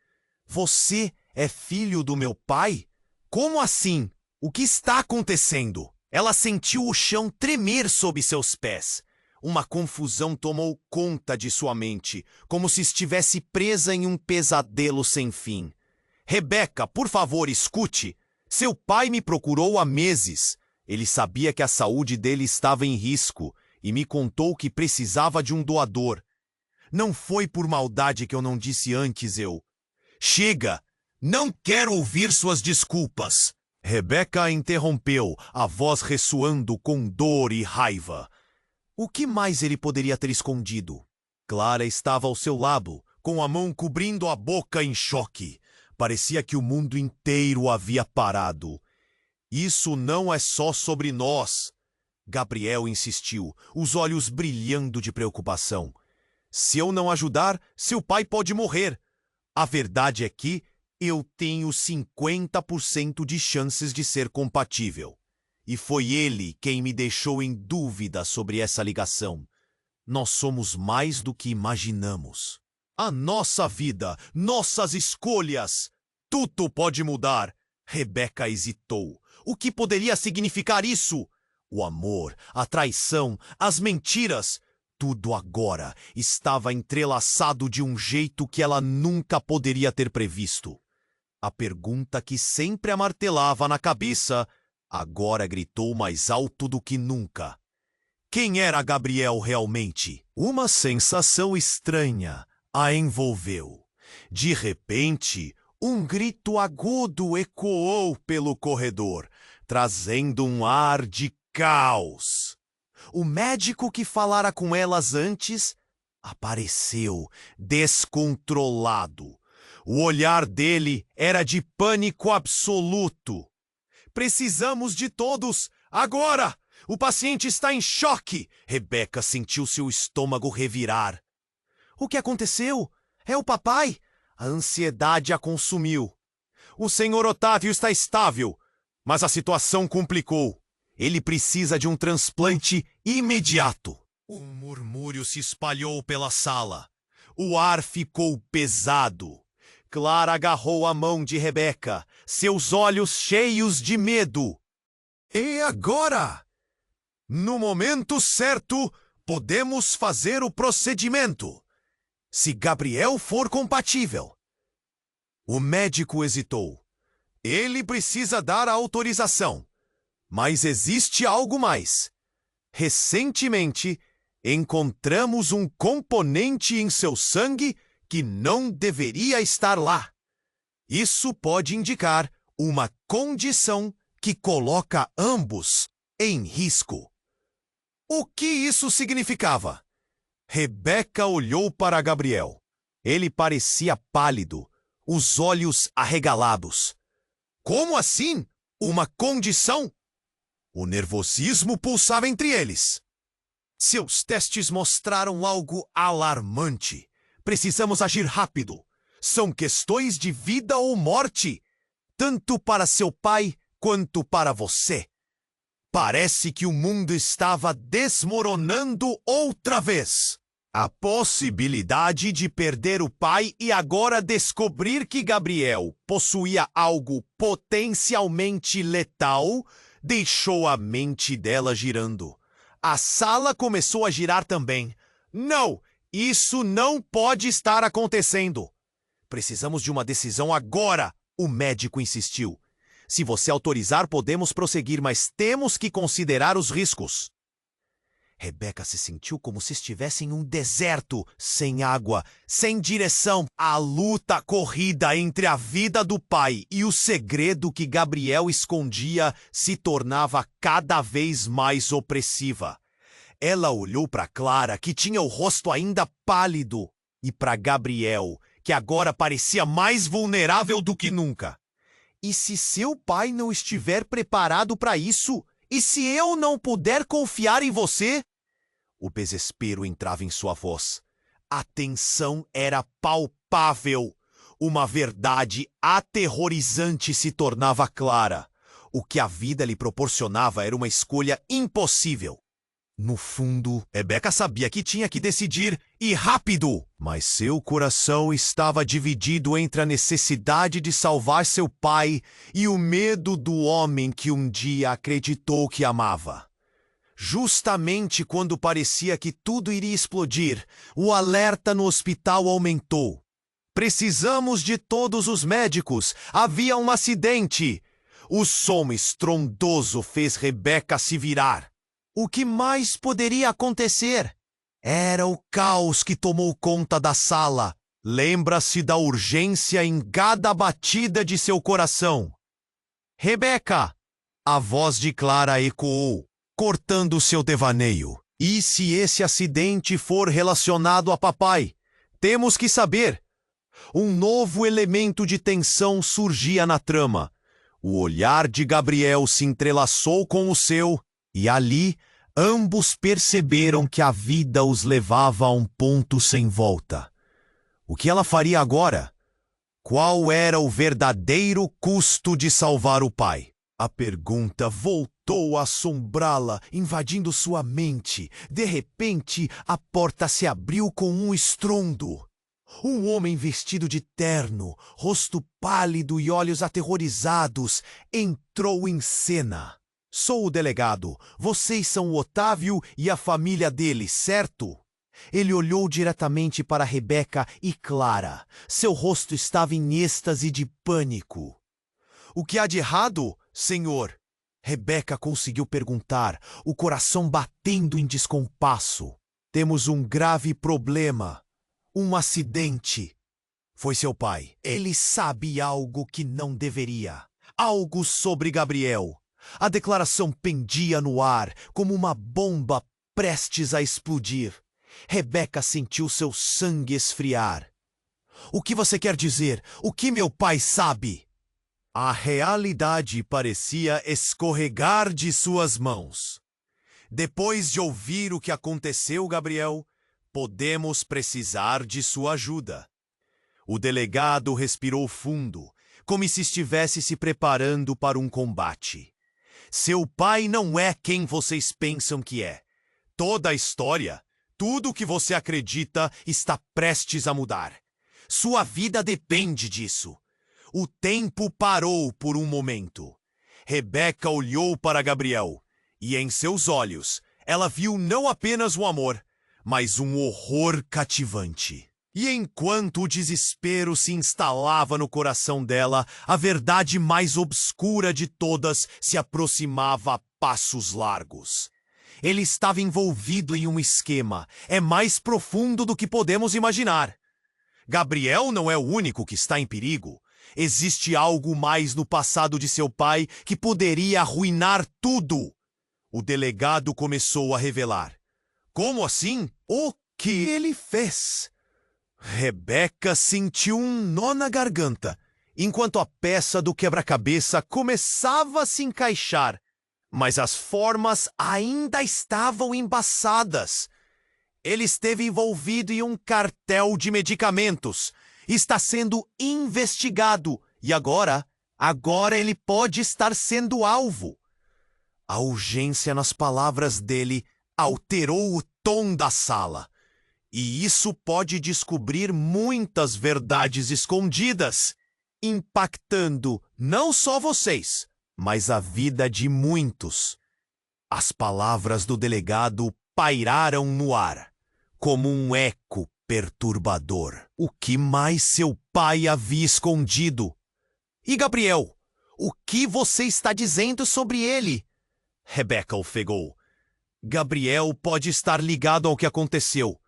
Você é filho do meu pai? Como assim? O que está acontecendo? Ela sentiu o chão tremer sob seus pés. Uma confusão tomou conta de sua mente, como se estivesse presa em um pesadelo sem fim. Rebeca, por favor, escute. Seu pai me procurou há meses. Ele sabia que a saúde dele estava em risco e me contou que precisava de um doador. Não foi por maldade que eu não disse antes, Chega! Não quero ouvir suas desculpas! Rebeca interrompeu, a voz ressoando com dor e raiva. O que mais ele poderia ter escondido? Clara estava ao seu lado, com a mão cobrindo a boca em choque. Parecia que o mundo inteiro havia parado. Isso não é só sobre nós. Gabriel insistiu, os olhos brilhando de preocupação. Se eu não ajudar, seu pai pode morrer. A verdade é que eu tenho 50% de chances de ser compatível. E foi ele quem me deixou em dúvida sobre essa ligação. Nós somos mais do que imaginamos. A nossa vida, nossas escolhas, tudo pode mudar. Rebeca hesitou. O que poderia significar isso? O amor, a traição, as mentiras, tudo agora estava entrelaçado de um jeito que ela nunca poderia ter previsto. A pergunta que sempre a martelava na cabeça, agora gritou mais alto do que nunca. Quem era Gabriel realmente? Uma sensação estranha a envolveu. De repente, um grito agudo ecoou pelo corredor, trazendo um ar de caos. O médico que falara com elas antes apareceu, descontrolado. O olhar dele era de pânico absoluto. Precisamos de todos, agora! O paciente está em choque! Rebeca sentiu seu estômago revirar. O que aconteceu? É o papai? A ansiedade a consumiu. O senhor Otávio está estável, mas a situação complicou. Ele precisa de um transplante imediato. Um murmúrio se espalhou pela sala. O ar ficou pesado. Clara agarrou a mão de Rebeca, seus olhos cheios de medo. E agora? No momento certo, podemos fazer o procedimento. Se Gabriel for compatível. O médico hesitou. Ele precisa dar a autorização. Mas existe algo mais. Recentemente, encontramos um componente em seu sangue que não deveria estar lá. Isso pode indicar uma condição que coloca ambos em risco. O que isso significava? Rebeca olhou para Gabriel. Ele parecia pálido, os olhos arregalados. Como assim? Uma condição? O nervosismo pulsava entre eles. Seus testes mostraram algo alarmante. Precisamos agir rápido. São questões de vida ou morte. tanto para seu pai quanto para você. Parece que o mundo estava desmoronando outra vez. A possibilidade de perder o pai e agora descobrir que Gabriel possuía algo potencialmente letal deixou a mente dela girando. A sala começou a girar também. Não, isso não pode estar acontecendo. Precisamos de uma decisão agora, o médico insistiu. Se você autorizar, podemos prosseguir, mas temos que considerar os riscos. Rebeca se sentiu como se estivesse em um deserto, sem água, sem direção. A luta corrida entre a vida do pai e o segredo que Gabriel escondia se tornava cada vez mais opressiva. Ela olhou para Clara, que tinha o rosto ainda pálido, e para Gabriel, que agora parecia mais vulnerável do que nunca. E se seu pai não estiver preparado para isso? E se eu não puder confiar em você? O desespero entrava em sua voz. A tensão era palpável. Uma verdade aterrorizante se tornava clara. O que a vida lhe proporcionava era uma escolha impossível. No fundo, Rebeca sabia que tinha que decidir, e rápido! Mas seu coração estava dividido entre a necessidade de salvar seu pai e o medo do homem que um dia acreditou que amava. Justamente quando parecia que tudo iria explodir, o alerta no hospital aumentou. Precisamos de todos os médicos! Havia um acidente! O som estrondoso fez Rebeca se virar. O que mais poderia acontecer? Era o caos que tomou conta da sala. Lembra-se da urgência em cada batida de seu coração. Rebeca! A voz de Clara ecoou, cortando seu devaneio. E se esse acidente for relacionado a papai? Temos que saber. Um novo elemento de tensão surgia na trama. O olhar de Gabriel se entrelaçou com o seu, e ali, ambos perceberam que a vida os levava a um ponto sem volta. O que ela faria agora? Qual era o verdadeiro custo de salvar o pai? A pergunta voltou a assombrá-la, invadindo sua mente. De repente, a porta se abriu com um estrondo. Um homem vestido de terno, rosto pálido e olhos aterrorizados, entrou em cena. Sou o delegado. Vocês são o Otávio e a família dele, certo? Ele olhou diretamente para Rebeca e Clara. Seu rosto estava em êxtase de pânico. O que há de errado, senhor? Rebeca conseguiu perguntar, o coração batendo em descompasso. Temos um grave problema. Um acidente. Foi seu pai. Ele sabe algo que não deveria. Algo sobre Gabriel. A declaração pendia no ar, como uma bomba prestes a explodir. Rebeca sentiu seu sangue esfriar. O que você quer dizer? O que meu pai sabe? A realidade parecia escorregar de suas mãos. Depois de ouvir o que aconteceu, Gabriel, podemos precisar de sua ajuda. O delegado respirou fundo, como se estivesse se preparando para um combate. Seu pai não é quem vocês pensam que é. Toda a história, tudo o que você acredita, está prestes a mudar. Sua vida depende disso. O tempo parou por um momento. Rebeca olhou para Gabriel, e em seus olhos, ela viu não apenas um amor, mas um horror cativante. E enquanto o desespero se instalava no coração dela, a verdade mais obscura de todas se aproximava a passos largos. Ele estava envolvido em um esquema. É mais profundo do que podemos imaginar. Gabriel não é o único que está em perigo. Existe algo mais no passado de seu pai que poderia arruinar tudo. O delegado começou a revelar. Como assim? O que ele fez? Rebeca sentiu um nó na garganta, enquanto a peça do quebra-cabeça começava a se encaixar, mas as formas ainda estavam embaçadas. Ele esteve envolvido em um cartel de medicamentos, está sendo investigado e agora Agora ele pode estar sendo alvo. A urgência nas palavras dele alterou o tom da sala. E isso pode descobrir muitas verdades escondidas, impactando não só vocês, mas a vida de muitos. As palavras do delegado pairaram no ar, como um eco perturbador. O que mais seu pai havia escondido? E Gabriel, o que você está dizendo sobre ele? Rebecca ofegou. Gabriel pode estar ligado ao que aconteceu.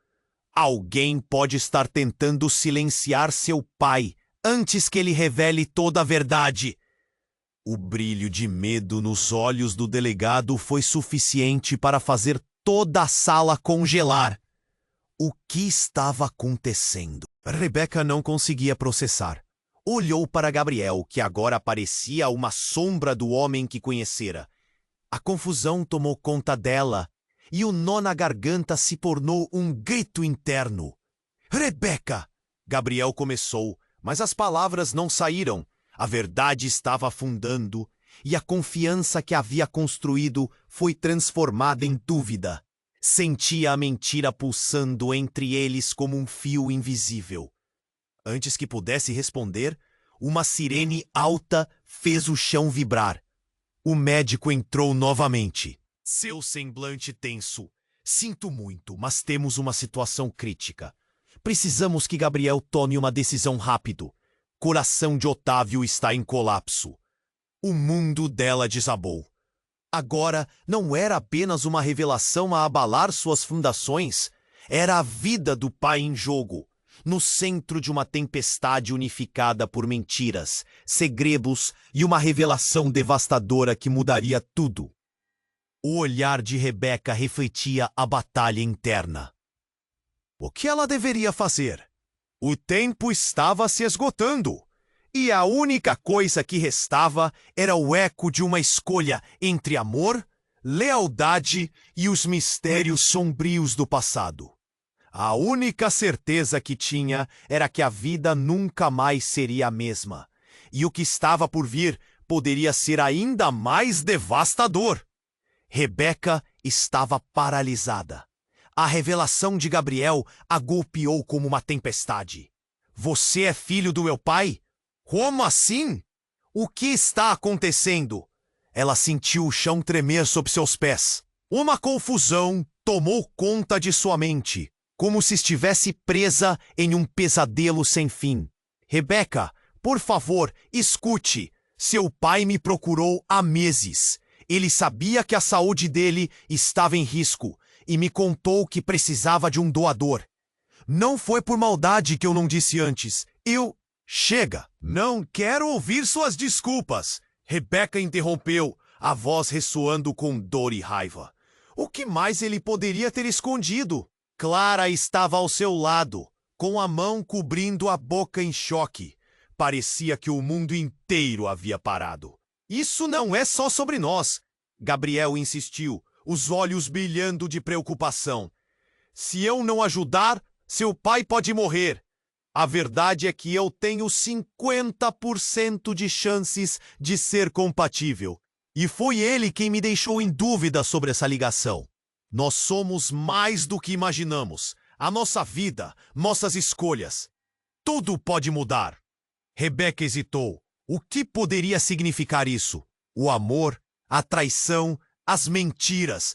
Alguém pode estar tentando silenciar seu pai antes que ele revele toda a verdade. O brilho de medo nos olhos do delegado foi suficiente para fazer toda a sala congelar. O que estava acontecendo? Rebecca não conseguia processar. Olhou para Gabriel, que agora parecia uma sombra do homem que conhecera. A confusão tomou conta dela, e o nó na garganta se tornou um grito interno. Rebecca! Gabriel começou, mas as palavras não saíram. A verdade estava afundando, e a confiança que havia construído foi transformada em dúvida. Sentia a mentira pulsando entre eles como um fio invisível. Antes que pudesse responder, uma sirene alta fez o chão vibrar. O médico entrou novamente. Seu semblante tenso. Sinto muito, mas temos uma situação crítica. Precisamos que Gabriel tome uma decisão rápido. Coração de Otávio está em colapso. O mundo dela desabou. Agora não era apenas uma revelação a abalar suas fundações. Era a vida do pai em jogo, no centro de uma tempestade unificada por mentiras, segredos e uma revelação devastadora que mudaria tudo. O olhar de Rebecca refletia a batalha interna. O que ela deveria fazer? O tempo estava se esgotando, e a única coisa que restava era o eco de uma escolha entre amor, lealdade e os mistérios sombrios do passado. A única certeza que tinha era que a vida nunca mais seria a mesma, e o que estava por vir poderia ser ainda mais devastador. Rebecca estava paralisada. A revelação de Gabriel a golpeou como uma tempestade. Você é filho do meu pai? Como assim? O que está acontecendo? Ela sentiu o chão tremer sob seus pés. Uma confusão tomou conta de sua mente, como se estivesse presa em um pesadelo sem fim. Rebecca, por favor, escute. Seu pai me procurou há meses. Ele sabia que a saúde dele estava em risco e me contou que precisava de um doador. Não foi por maldade que eu não disse antes. Chega! Não quero ouvir suas desculpas! Rebecca interrompeu, a voz ressoando com dor e raiva. O que mais ele poderia ter escondido? Clara estava ao seu lado, com a mão cobrindo a boca em choque. Parecia que o mundo inteiro havia parado. Isso não é só sobre nós, Gabriel insistiu, os olhos brilhando de preocupação. Se eu não ajudar, seu pai pode morrer. A verdade é que eu tenho 50% de chances de ser compatível. E foi ele quem me deixou em dúvida sobre essa ligação. Nós somos mais do que imaginamos. A nossa vida, nossas escolhas. Tudo pode mudar. Rebecca hesitou. O que poderia significar isso? O amor, a traição, as mentiras.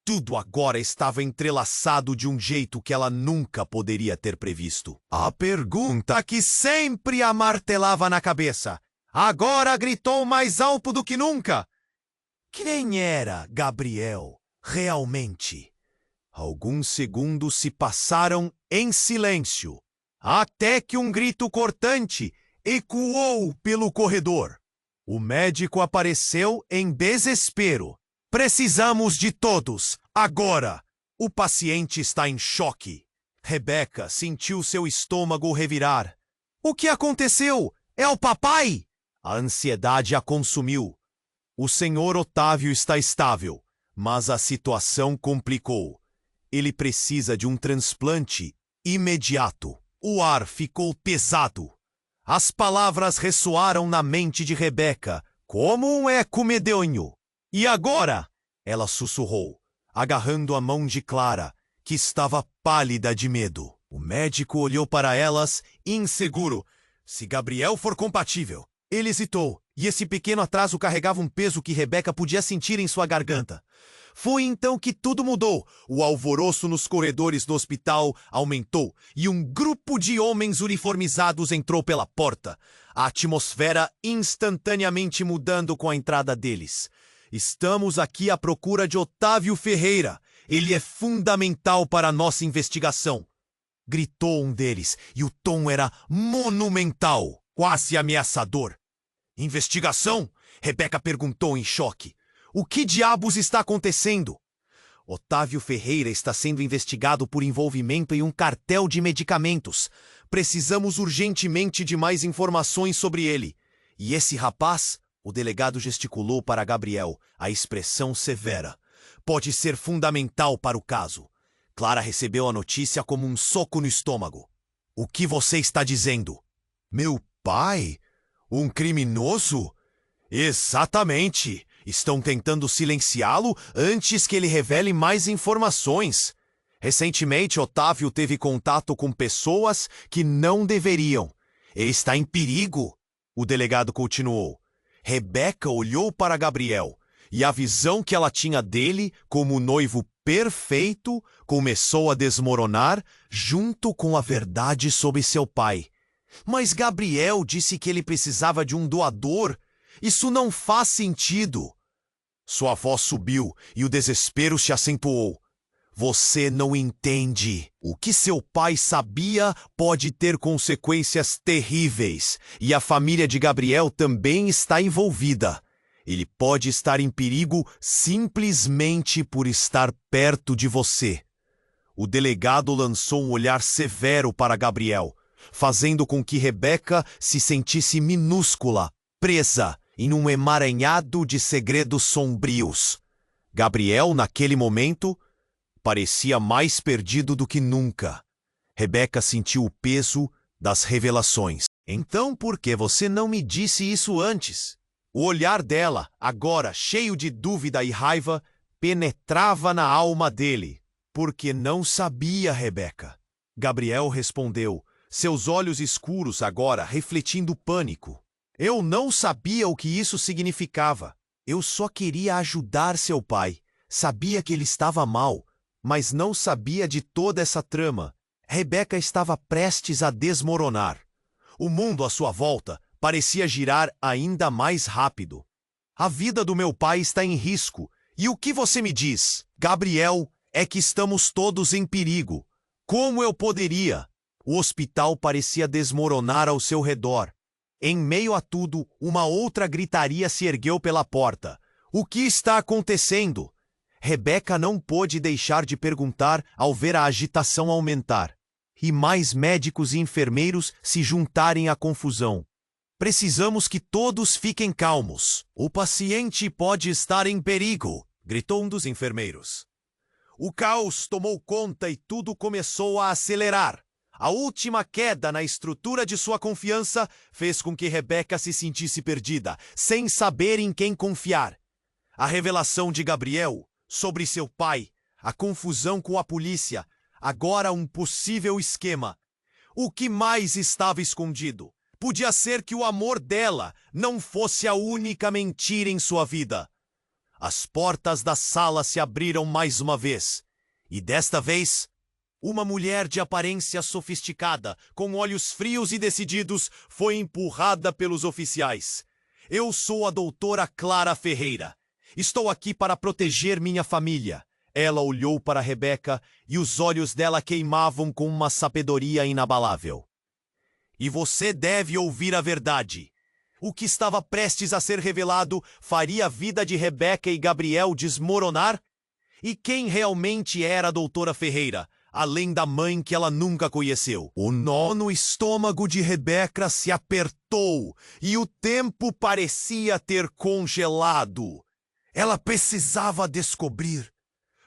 Tudo agora estava entrelaçado de um jeito que ela nunca poderia ter previsto. A pergunta que sempre a martelava na cabeça, agora gritou mais alto do que nunca. Quem era Gabriel, realmente? Alguns segundos se passaram em silêncio, até que um grito cortante ecoou pelo corredor. O médico apareceu em desespero. Precisamos de todos, agora! O paciente está em choque. Rebecca sentiu seu estômago revirar. O que aconteceu? É o papai! A ansiedade a consumiu. O senhor Otávio está estável, mas a situação complicou. Ele precisa de um transplante imediato. O ar ficou pesado. As palavras ressoaram na mente de Rebeca, como um eco medonho. E agora? Ela sussurrou, agarrando a mão de Clara, que estava pálida de medo. O médico olhou para elas, inseguro. Se Gabriel for compatível. Ele hesitou, e esse pequeno atraso carregava um peso que Rebeca podia sentir em sua garganta. Foi então que tudo mudou. O alvoroço nos corredores do hospital aumentou e um grupo de homens uniformizados entrou pela porta, a atmosfera instantaneamente mudando com a entrada deles. Estamos aqui à procura de Otávio Ferreira. Ele é fundamental para a nossa investigação. Gritou um deles, e o tom era monumental, quase ameaçador. Investigação? Rebeca perguntou em choque. O que diabos está acontecendo? Otávio Ferreira está sendo investigado por envolvimento em um cartel de medicamentos. Precisamos urgentemente de mais informações sobre ele. E esse rapaz? O delegado gesticulou para Gabriel, a expressão severa. Pode ser fundamental para o caso. Clara recebeu a notícia como um soco no estômago. O que você está dizendo? Meu pai? Um criminoso? Exatamente! Estão tentando silenciá-lo antes que ele revele mais informações. Recentemente, Otávio teve contato com pessoas que não deveriam. Ele está em perigo, o delegado continuou. Rebeca olhou para Gabriel, e a visão que ela tinha dele como o noivo perfeito começou a desmoronar junto com a verdade sobre seu pai. Mas Gabriel disse que ele precisava de um doador. Isso não faz sentido. Sua voz subiu e o desespero se acentuou. Você não entende. O que seu pai sabia pode ter consequências terríveis. E a família de Gabriel também está envolvida. Ele pode estar em perigo simplesmente por estar perto de você. O delegado lançou um olhar severo para Gabriel, fazendo com que Rebeca se sentisse minúscula, presa em um emaranhado de segredos sombrios. Gabriel, naquele momento, parecia mais perdido do que nunca. Rebeca sentiu o peso das revelações. Então, por que você não me disse isso antes? O olhar dela, agora cheio de dúvida e raiva, penetrava na alma dele. Porque não sabia, Rebeca. Gabriel respondeu, seus olhos escuros agora refletindo pânico. Eu não sabia o que isso significava. Eu só queria ajudar seu pai. Sabia que ele estava mal, mas não sabia de toda essa trama. Rebeca estava prestes a desmoronar. O mundo à sua volta parecia girar ainda mais rápido. A vida do meu pai está em risco. E o que você me diz? Gabriel, é que estamos todos em perigo. Como eu poderia? O hospital parecia desmoronar ao seu redor. Em meio a tudo, uma outra gritaria se ergueu pela porta. O que está acontecendo? Rebeca não pôde deixar de perguntar ao ver a agitação aumentar. E mais médicos e enfermeiros se juntarem à confusão. Precisamos que todos fiquem calmos. O paciente pode estar em perigo, gritou um dos enfermeiros. O caos tomou conta e tudo começou a acelerar. A última queda na estrutura de sua confiança fez com que Rebeca se sentisse perdida, sem saber em quem confiar. A revelação de Gabriel sobre seu pai, a confusão com a polícia, agora um possível esquema. O que mais estava escondido? Podia ser que o amor dela não fosse a única mentira em sua vida. As portas da sala se abriram mais uma vez. E desta vez, uma mulher de aparência sofisticada, com olhos frios e decididos, foi empurrada pelos oficiais. Eu sou a doutora Clara Ferreira. Estou aqui para proteger minha família. Ela olhou para Rebeca e os olhos dela queimavam com uma sabedoria inabalável. E você deve ouvir a verdade. O que estava prestes a ser revelado faria a vida de Rebeca e Gabriel desmoronar? E quem realmente era a doutora Ferreira, além da mãe que ela nunca conheceu? O nó no estômago de Rebeca se apertou e o tempo parecia ter congelado. Ela precisava descobrir.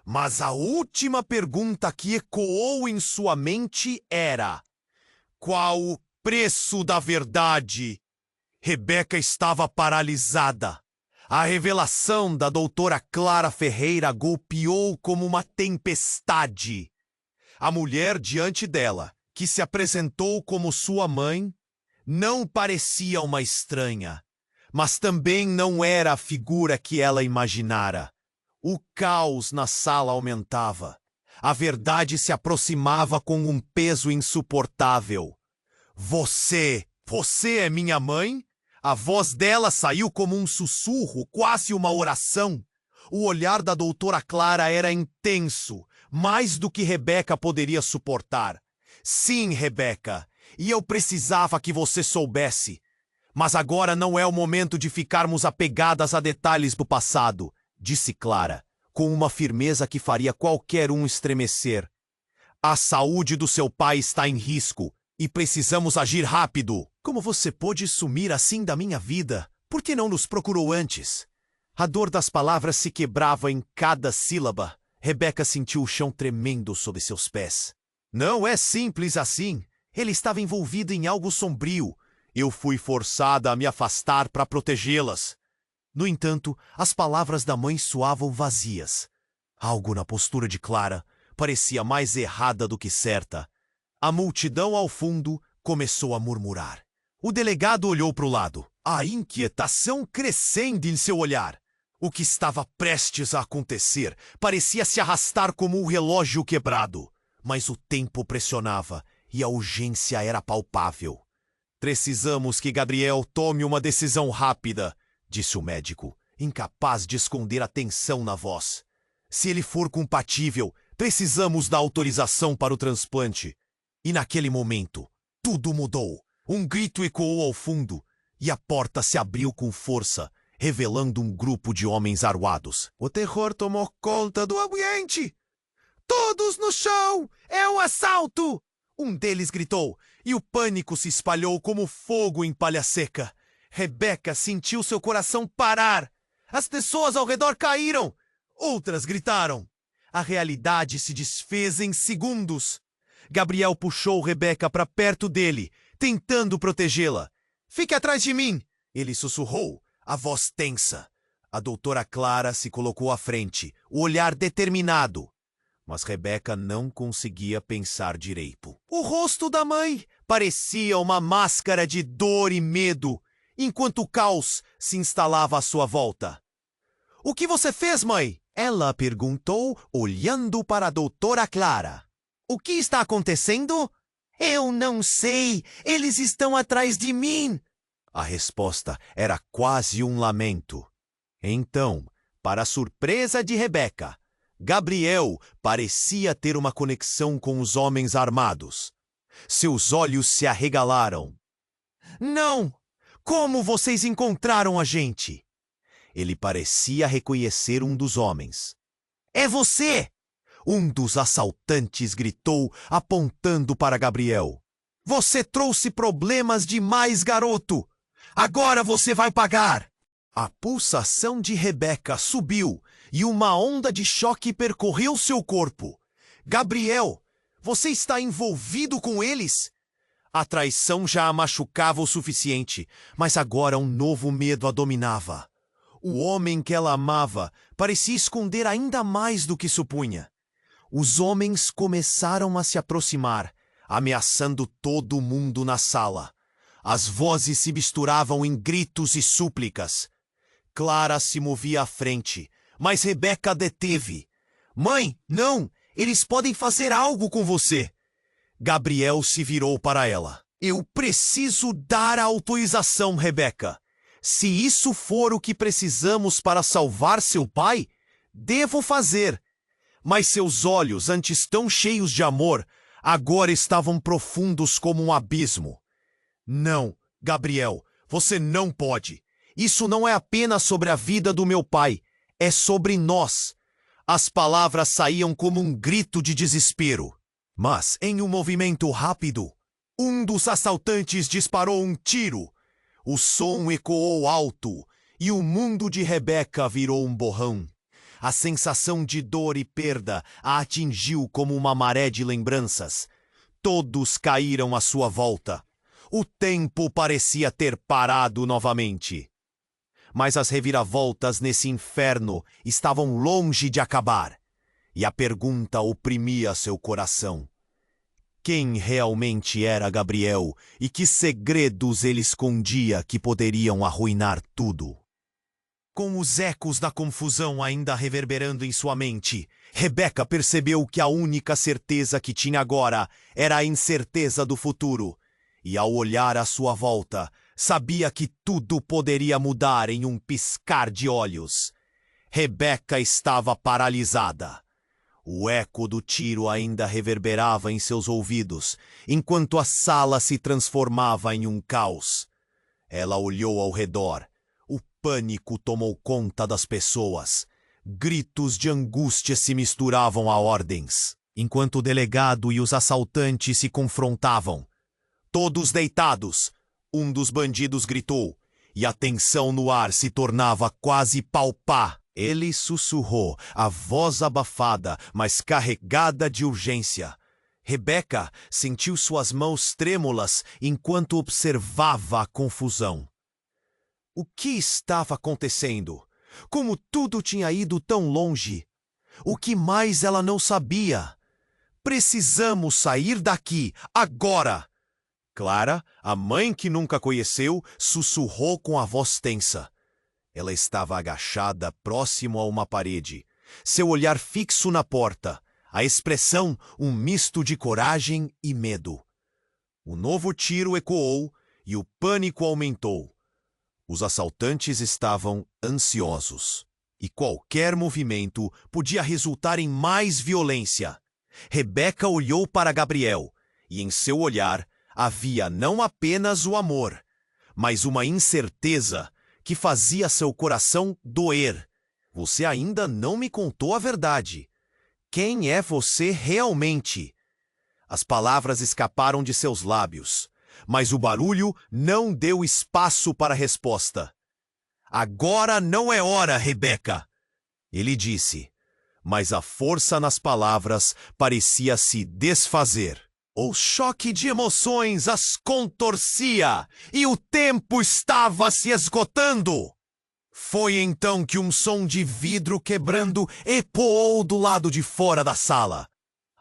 Mas a última pergunta que ecoou em sua mente era: qual preço da verdade. Rebeca estava paralisada. A revelação da doutora Clara Ferreira golpeou como uma tempestade. A mulher diante dela, que se apresentou como sua mãe, não parecia uma estranha, mas também não era a figura que ela imaginara. O caos na sala aumentava. A verdade se aproximava com um peso insuportável. Você é minha mãe? A voz dela saiu como um sussurro, quase uma oração. O olhar da doutora Clara era intenso, mais do que Rebeca poderia suportar. Sim, Rebeca, e eu precisava que você soubesse. Mas agora não é o momento de ficarmos apegadas a detalhes do passado, disse Clara, com uma firmeza que faria qualquer um estremecer. A saúde do seu pai está em risco e precisamos agir rápido. Como você pôde sumir assim da minha vida? Por que não nos procurou antes? A dor das palavras se quebrava em cada sílaba. Rebeca sentiu o chão tremendo sob seus pés. Não é simples assim. Ele estava envolvido em algo sombrio. Eu fui forçada a me afastar para protegê-las. No entanto, as palavras da mãe soavam vazias. Algo na postura de Clara parecia mais errada do que certa. A multidão ao fundo começou a murmurar. O delegado olhou para o lado, a inquietação crescendo em seu olhar. O que estava prestes a acontecer parecia se arrastar como um relógio quebrado. Mas o tempo pressionava e a urgência era palpável. Precisamos que Gabriel tome uma decisão rápida, disse o médico, incapaz de esconder a tensão na voz. Se ele for compatível, precisamos da autorização para o transplante. E naquele momento, tudo mudou. Um grito ecoou ao fundo e a porta se abriu com força, revelando um grupo de homens armados. O terror tomou conta do ambiente. Todos no chão! É um assalto! Um deles gritou, e o pânico se espalhou como fogo em palha seca. Rebeca sentiu seu coração parar. As pessoas ao redor caíram. Outras gritaram. A realidade se desfez em segundos. Gabriel puxou Rebeca para perto dele, tentando protegê-la. Fique atrás de mim, ele sussurrou, a voz tensa. A doutora Clara se colocou à frente, o olhar determinado. Mas Rebeca não conseguia pensar direito. O rosto da mãe parecia uma máscara de dor e medo, enquanto o caos se instalava à sua volta. O que você fez, mãe? Ela perguntou, olhando para a doutora Clara. O que está acontecendo? Eu não sei. Eles estão atrás de mim. A resposta era quase um lamento. Então, para a surpresa de Rebeca, Gabriel parecia ter uma conexão com os homens armados. Seus olhos se arregalaram. Não! Como vocês encontraram a gente? Ele parecia reconhecer um dos homens. É você! Um dos assaltantes gritou, apontando para Gabriel. Você trouxe problemas demais, garoto! Agora você vai pagar! A pulsação de Rebeca subiu e uma onda de choque percorreu seu corpo. Gabriel, você está envolvido com eles? A traição já a machucava o suficiente, mas agora um novo medo a dominava. O homem que ela amava parecia esconder ainda mais do que supunha. Os homens começaram a se aproximar, ameaçando todo mundo na sala. As vozes se misturavam em gritos e súplicas. Clara se movia à frente, mas Rebeca deteve. Mãe, não! Eles podem fazer algo com você! Gabriel se virou para ela. Eu preciso dar a autorização, Rebeca. Se isso for o que precisamos para salvar seu pai, devo fazer. Mas seus olhos, antes tão cheios de amor, agora estavam profundos como um abismo. Não, Gabriel, você não pode. Isso não é apenas sobre a vida do meu pai, é sobre nós. As palavras saíam como um grito de desespero. Mas, em um movimento rápido, um dos assaltantes disparou um tiro. O som ecoou alto e o mundo de Rebeca virou um borrão. A sensação de dor e perda a atingiu como uma maré de lembranças. Todos caíram à sua volta. O tempo parecia ter parado novamente. Mas as reviravoltas nesse inferno estavam longe de acabar, e a pergunta oprimia seu coração. Quem realmente era Gabriel e que segredos ele escondia que poderiam arruinar tudo? Com os ecos da confusão ainda reverberando em sua mente, Rebeca percebeu que a única certeza que tinha agora era a incerteza do futuro. E ao olhar à sua volta, sabia que tudo poderia mudar em um piscar de olhos. Rebeca estava paralisada. O eco do tiro ainda reverberava em seus ouvidos, enquanto a sala se transformava em um caos. Ela olhou ao redor. O pânico tomou conta das pessoas. Gritos de angústia se misturavam a ordens, enquanto o delegado e os assaltantes se confrontavam. Todos deitados, um dos bandidos gritou, e a tensão no ar se tornava quase palpável. Ele sussurrou, a voz abafada, mas carregada de urgência. Rebeca sentiu suas mãos trêmulas enquanto observava a confusão. O que estava acontecendo? Como tudo tinha ido tão longe? O que mais ela não sabia? Precisamos sair daqui, agora! Clara, a mãe que nunca conheceu, sussurrou com a voz tensa. Ela estava agachada próximo a uma parede, seu olhar fixo na porta, a expressão um misto de coragem e medo. O novo tiro ecoou e o pânico aumentou. Os assaltantes estavam ansiosos, e qualquer movimento podia resultar em mais violência. Rebeca olhou para Gabriel, e em seu olhar havia não apenas o amor, mas uma incerteza que fazia seu coração doer. Você ainda não me contou a verdade. Quem é você realmente? As palavras escaparam de seus lábios, mas o barulho não deu espaço para resposta. Agora não é hora, Rebeca, ele disse, mas a força nas palavras parecia se desfazer. O choque de emoções as contorcia e o tempo estava se esgotando. Foi então que um som de vidro quebrando ecoou do lado de fora da sala.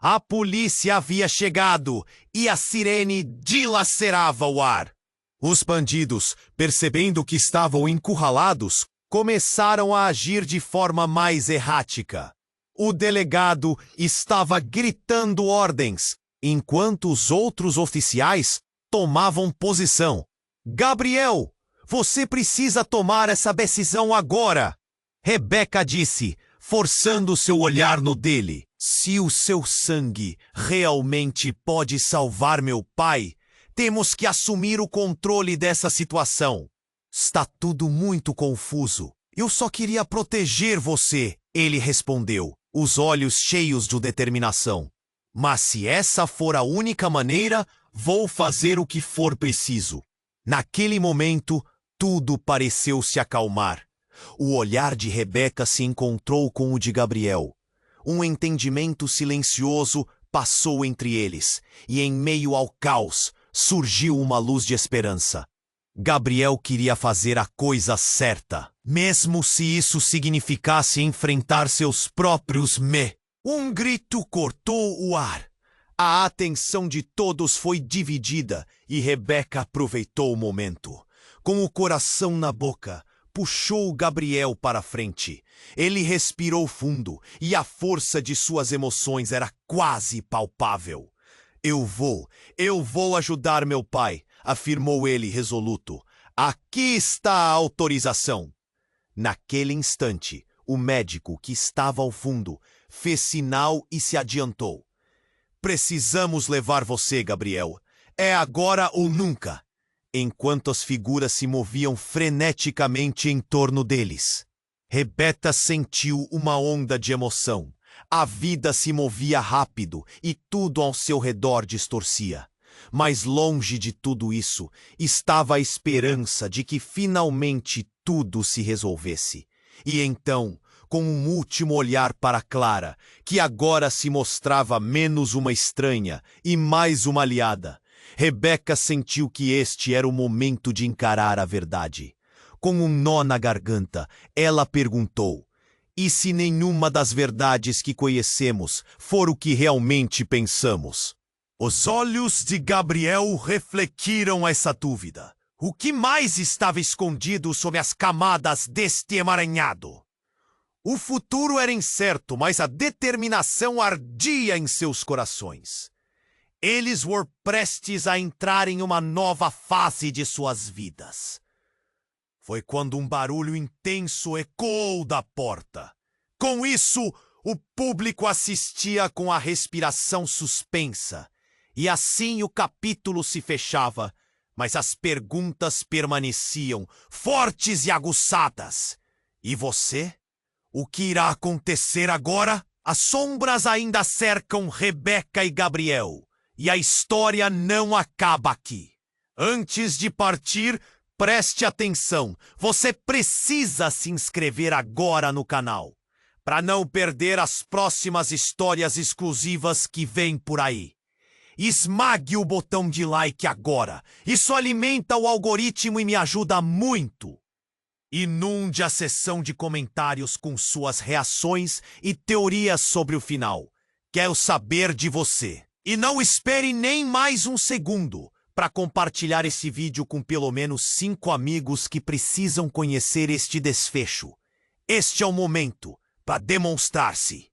A polícia havia chegado e a sirene dilacerava o ar. Os bandidos, percebendo que estavam encurralados, começaram a agir de forma mais errática. O delegado estava gritando ordens, enquanto os outros oficiais tomavam posição. Gabriel, você precisa tomar essa decisão agora, Rebeca disse, forçando seu olhar no dele. Se o seu sangue realmente pode salvar meu pai, temos que assumir o controle dessa situação. Está tudo muito confuso. Eu só queria proteger você, ele respondeu, os olhos cheios de determinação. Mas se essa for a única maneira, vou fazer o que for preciso. Naquele momento, tudo pareceu se acalmar. O olhar de Rebeca se encontrou com o de Gabriel. Um entendimento silencioso passou entre eles, e em meio ao caos, surgiu uma luz de esperança. Gabriel queria fazer a coisa certa, mesmo se isso significasse enfrentar seus próprios medos. Um grito cortou o ar. A atenção de todos foi dividida e Rebeca aproveitou o momento. Com o coração na boca, puxou Gabriel para frente. Ele respirou fundo e a força de suas emoções era quase palpável. Eu vou ajudar meu pai, afirmou ele resoluto. Aqui está a autorização. Naquele instante, o médico que estava ao fundo fez sinal e se adiantou. Precisamos levar você, Gabriel. É agora ou nunca. Enquanto as figuras se moviam freneticamente em torno deles, Rebeca sentiu uma onda de emoção. A vida se movia rápido e tudo ao seu redor distorcia. Mas longe de tudo isso, estava a esperança de que finalmente tudo se resolvesse. E então, com um último olhar para Clara, que agora se mostrava menos uma estranha e mais uma aliada, Rebeca sentiu que este era o momento de encarar a verdade. Com um nó na garganta, ela perguntou: e se nenhuma das verdades que conhecemos for o que realmente pensamos? Os olhos de Gabriel refletiram essa dúvida. O que mais estava escondido sob as camadas deste emaranhado? O futuro era incerto, mas a determinação ardia em seus corações. Eles were prestes a entrar em uma nova fase de suas vidas. Foi quando um barulho intenso ecoou da porta. Com isso, o público assistia com a respiração suspensa. E assim o capítulo se fechava, mas as perguntas permaneciam, fortes e aguçadas. E você? O que irá acontecer agora? As sombras ainda cercam Rebeca e Gabriel, e a história não acaba aqui. Antes de partir, preste atenção, você precisa se inscrever agora no canal, para não perder as próximas histórias exclusivas que vêm por aí. Esmague o botão de like agora, isso alimenta o algoritmo e me ajuda muito. Inunde a seção de comentários com suas reações e teorias sobre o final. Quero saber de você. E não espere nem mais um segundo para compartilhar esse vídeo com pelo menos 5 amigos que precisam conhecer este desfecho. Este é o momento para demonstrar-se.